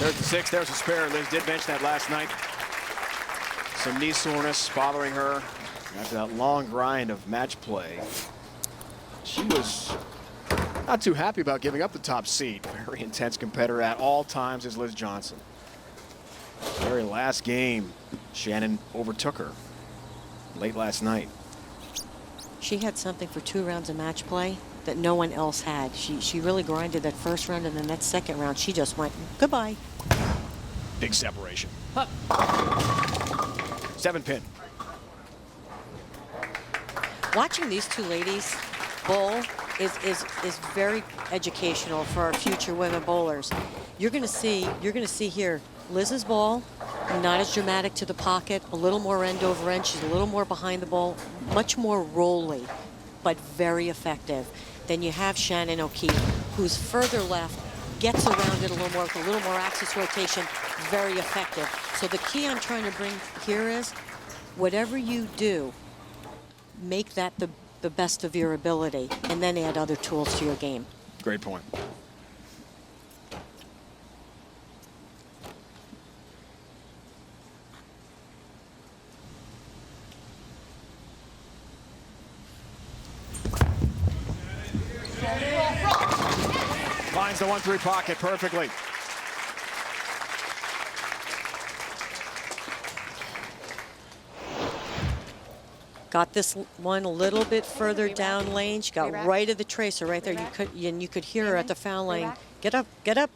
There's the 6, there's a spare. Liz did mention that last night. Some knee soreness bothering her after that long grind of match play. She was not too happy about giving up the top seed. Very intense competitor at all times is Liz Johnson. Very last game, Shannon overtook her late last night. She had something for 2 rounds of match play that no one else had. She really grinded that first round, and then that second round, she just went, goodbye. Big separation. 7-pin. Watching these two ladies bowl is very educational for our future women bowlers. You're going to see here Liz's ball, not as dramatic to the pocket, a little more end over end. She's a little more behind the ball, much more rolly, but very effective. Then you have Shannon O'Keefe, who's further left, gets around it a little more with a little more axis rotation, very effective. So the key I'm trying to bring here is, whatever you do, make that the best of your ability, and then add other tools to your game. Great point. Finds the 1-3 pocket perfectly. Got this one a little bit further down lane. She got right at the tracer right there. You could hear her at the foul line. Get up, get up.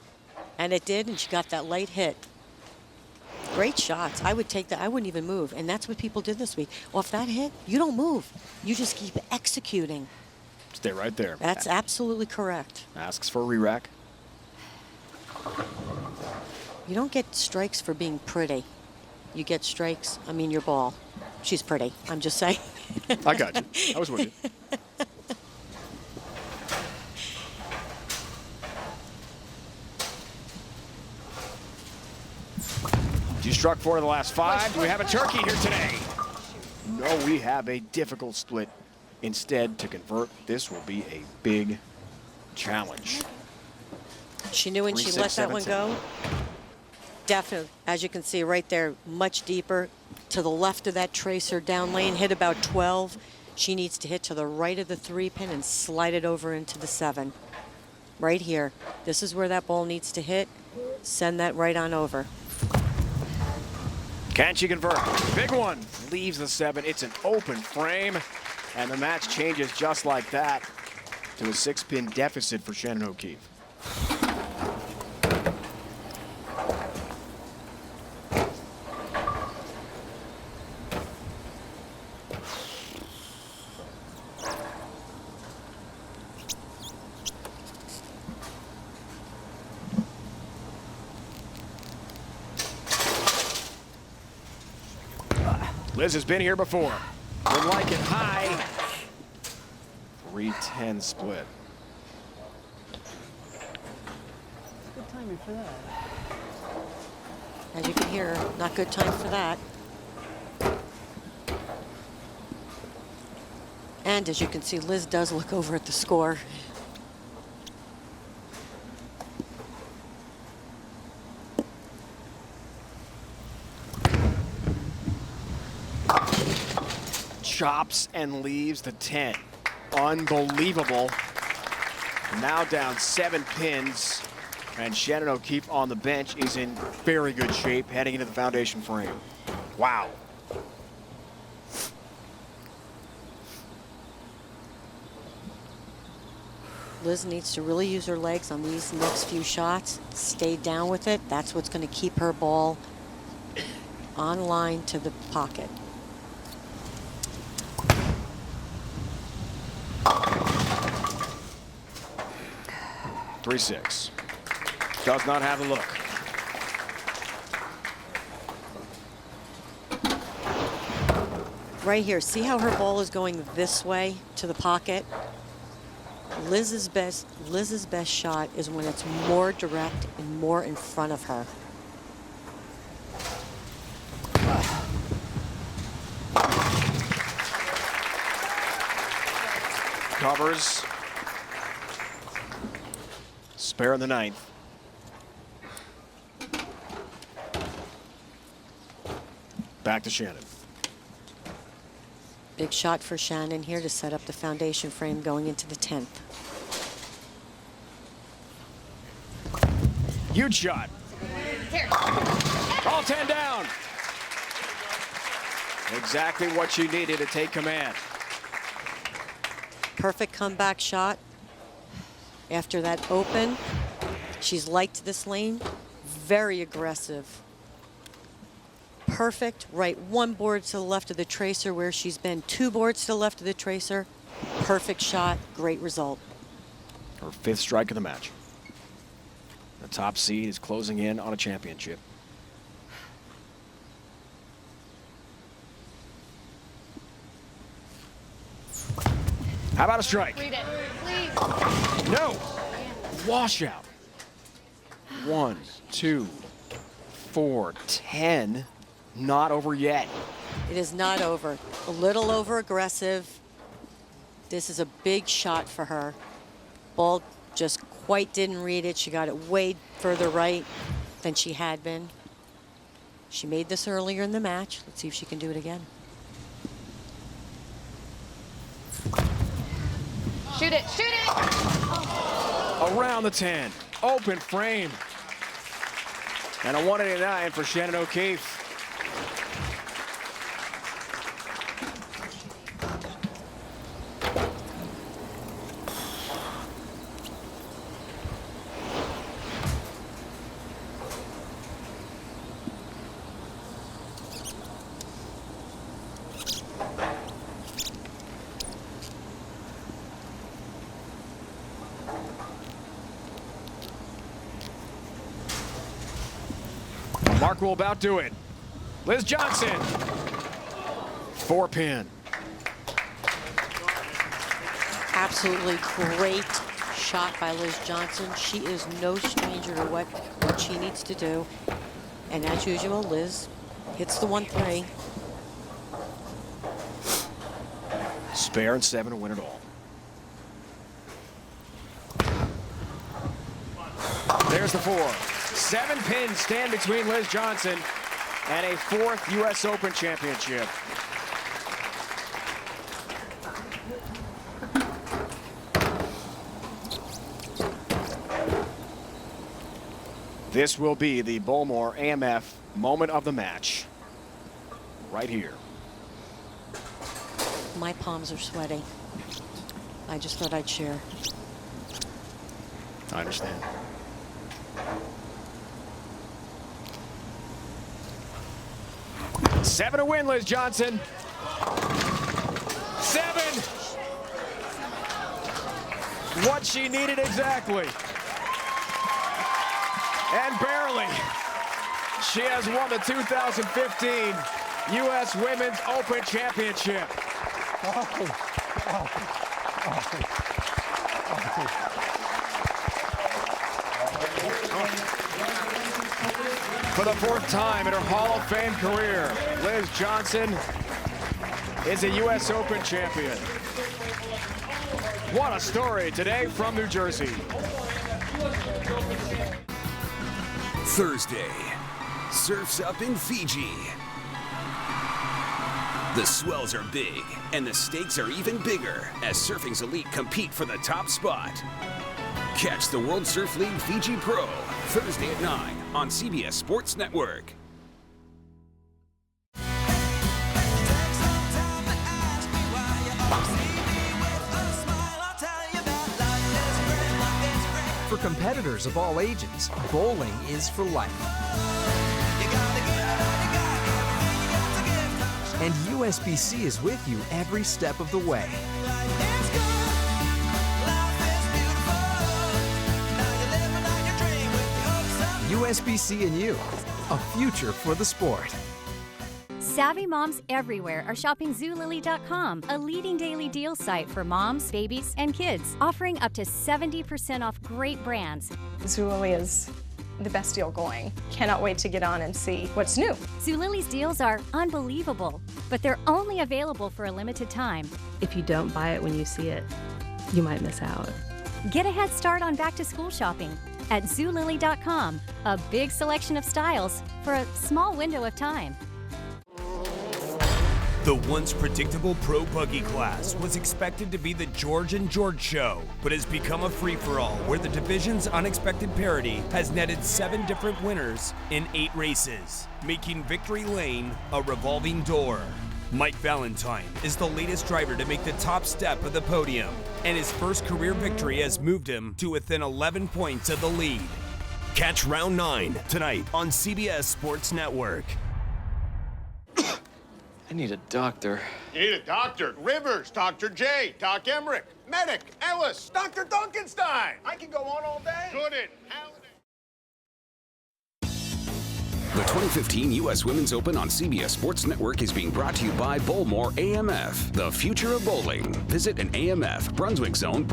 And it did, and she got that light hit. Great shots. I would take that. I wouldn't even move. And that's what people did this week. Off that hit, you don't move. You just keep executing. Stay right there. That's absolutely correct. Asks for a re-rack. You don't get strikes for being pretty. You get strikes, your ball. She's pretty, I'm just saying. I got you. I was with you. She struck 4 of the last 5. Do we have a turkey here today? No, we have a difficult split. Instead, to convert, this will be a big challenge. She knew when she let that one go. Definitely, as you can see right there, much deeper. To the left of that tracer down lane, hit about 12. She needs to hit to the right of the 3-pin and slide it over into the 7. Right here. This is where that ball needs to hit. Send that right on over. Can she convert? Big one. Leaves the 7. It's an open frame. And the match changes just like that to a 6-pin deficit for Shannon O'Keefe. Liz has been here before. Would like it high. 3-10 split. Good timing for that. As you can hear, not good time for that. And as you can see, Liz does look over at the score. Chops and leaves the 10. Unbelievable. Now down 7 pins. And Shannon O'Keefe on the bench is in very good shape heading into the foundation frame. Wow. Liz needs to really use her legs on these next few shots. Stay down with it. That's what's going to keep her ball on line to the pocket. .36. Does not have the look. Right here, see how her ball is going this way to the pocket? Liz's best shot is when it's more direct and more in front of her. Covers. Spare in the 9th. Back to Shannon. Big shot for Shannon here to set up the foundation frame going into the 10th. Huge shot. All 10 down. Exactly what she needed to take command. Perfect comeback shot. After that open, she's liked this lane. Very aggressive. Perfect. Right, 1 board to the left of the tracer where she's been. 2 boards to the left of the tracer. Perfect shot. Great result. Her 5th strike of the match. The top seed is closing in on a championship. How about a strike? Read it, please. No. Washout. 1, 2, 4, 10. Not over yet. It is not over. A little over aggressive. This is a big shot for her. Ball just quite didn't read it. She got it way further right than she had been. She made this earlier in the match. Let's see if she can do it again. Shoot it, shoot it! Around the 10. Open frame. And a 189 for Shannon O'Keefe. Mark will about do it. Liz Johnson. 4-pin. Absolutely great shot by Liz Johnson. She is no stranger to what she needs to do. And as usual, Liz hits the 1-3. Spare and 7 to win it all. There's the 4. 7 pins stand between Liz Johnson and a 4th U.S. Open championship. This will be the Bowlmor AMF moment of the match. Right here. My palms are sweaty. I just thought I'd share. I understand. Seven to win, Liz Johnson. 7. What she needed exactly. And barely. She has won the 2015 U.S. Women's Open Championship. For the 4th time in her Hall of Fame career, Liz Johnson is a U.S. Open champion. What a story today from New Jersey. Thursday, surf's up in Fiji. The swells are big, and the stakes are even bigger as surfing's elite compete for the top spot. Catch the World Surf League Fiji Pro Thursday at 9 on CBS Sports Network. For competitors of all ages, bowling is for life. And USBC is with you every step of the way. USBC and you, a future for the sport. Savvy moms everywhere are shopping Zulily.com, a leading daily deal site for moms, babies, and kids, offering up to 70% off great brands. Zulily is the best deal going. Cannot wait to get on and see what's new. Zulily's deals are unbelievable, but they're only available for a limited time. If you don't buy it when you see it, you might miss out. Get a head start on back-to-school shopping at Zulily.com, a big selection of styles for a small window of time. The once predictable pro buggy class was expected to be the George and George show, but has become a free-for-all where the division's unexpected parity has netted 7 different winners in 8 races, making victory lane a revolving door. Mike Valentine is the latest driver to make the top step of the podium, and his first career victory has moved him to within 11 points of the lead. Catch round 9 tonight on CBS Sports Network. I need a doctor. You need a doctor. Rivers, Dr. J, Doc Emmerich, Medic, Ellis, Dr. Duncanstein. I can go on all day. Couldn't. The 2015 U.S. Women's Open on CBS Sports Network is being brought to you by Bowlmor AMF, the future of bowling. Visit an AMF, Brunswick Zone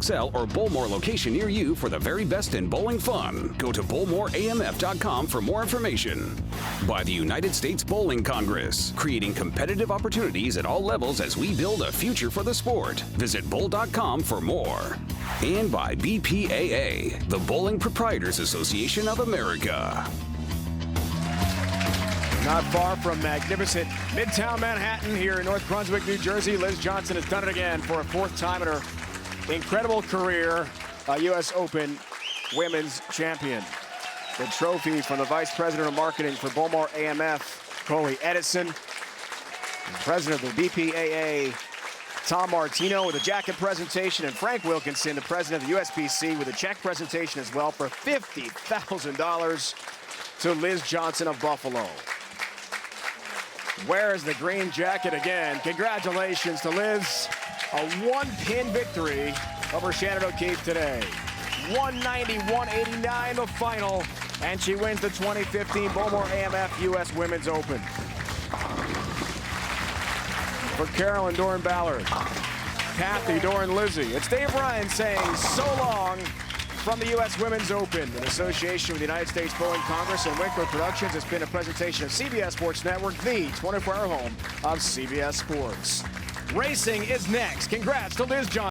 XL, or Bowlmor location near you for the very best in bowling fun. Go to bowlmoramf.com for more information. By the United States Bowling Congress, creating competitive opportunities at all levels as we build a future for the sport. Visit bowl.com for more. And by BPAA, the Bowling Proprietors Association of America. Not far from magnificent Midtown Manhattan here in North Brunswick, New Jersey. Liz Johnson has done it again for a 4th time in her incredible career, a U.S. Open Women's Champion. The trophy from the Vice President of Marketing for Bowlmor AMF, Coley Edison. And President of the BPAA, Tom Martino, with a jacket presentation, and Frank Wilkinson, the President of the USBC, with a check presentation as well for $50,000 to Liz Johnson of Buffalo. Wears the green jacket again. Congratulations to Liz. A 1-pin victory over Shannon O'Keefe today. 190-189 the final, and she wins the 2015 Bowlmor AMF U.S. Women's Open. For Carolyn Doran-Ballard, Kathy Doran-Lizzie, it's Dave Ryan saying so long From the U.S. Women's Open, in association with the United States Bowling Congress and Winkler Productions, it's been a presentation of CBS Sports Network, the 24-hour home of CBS Sports. Racing is next. Congrats to Liz Johnson.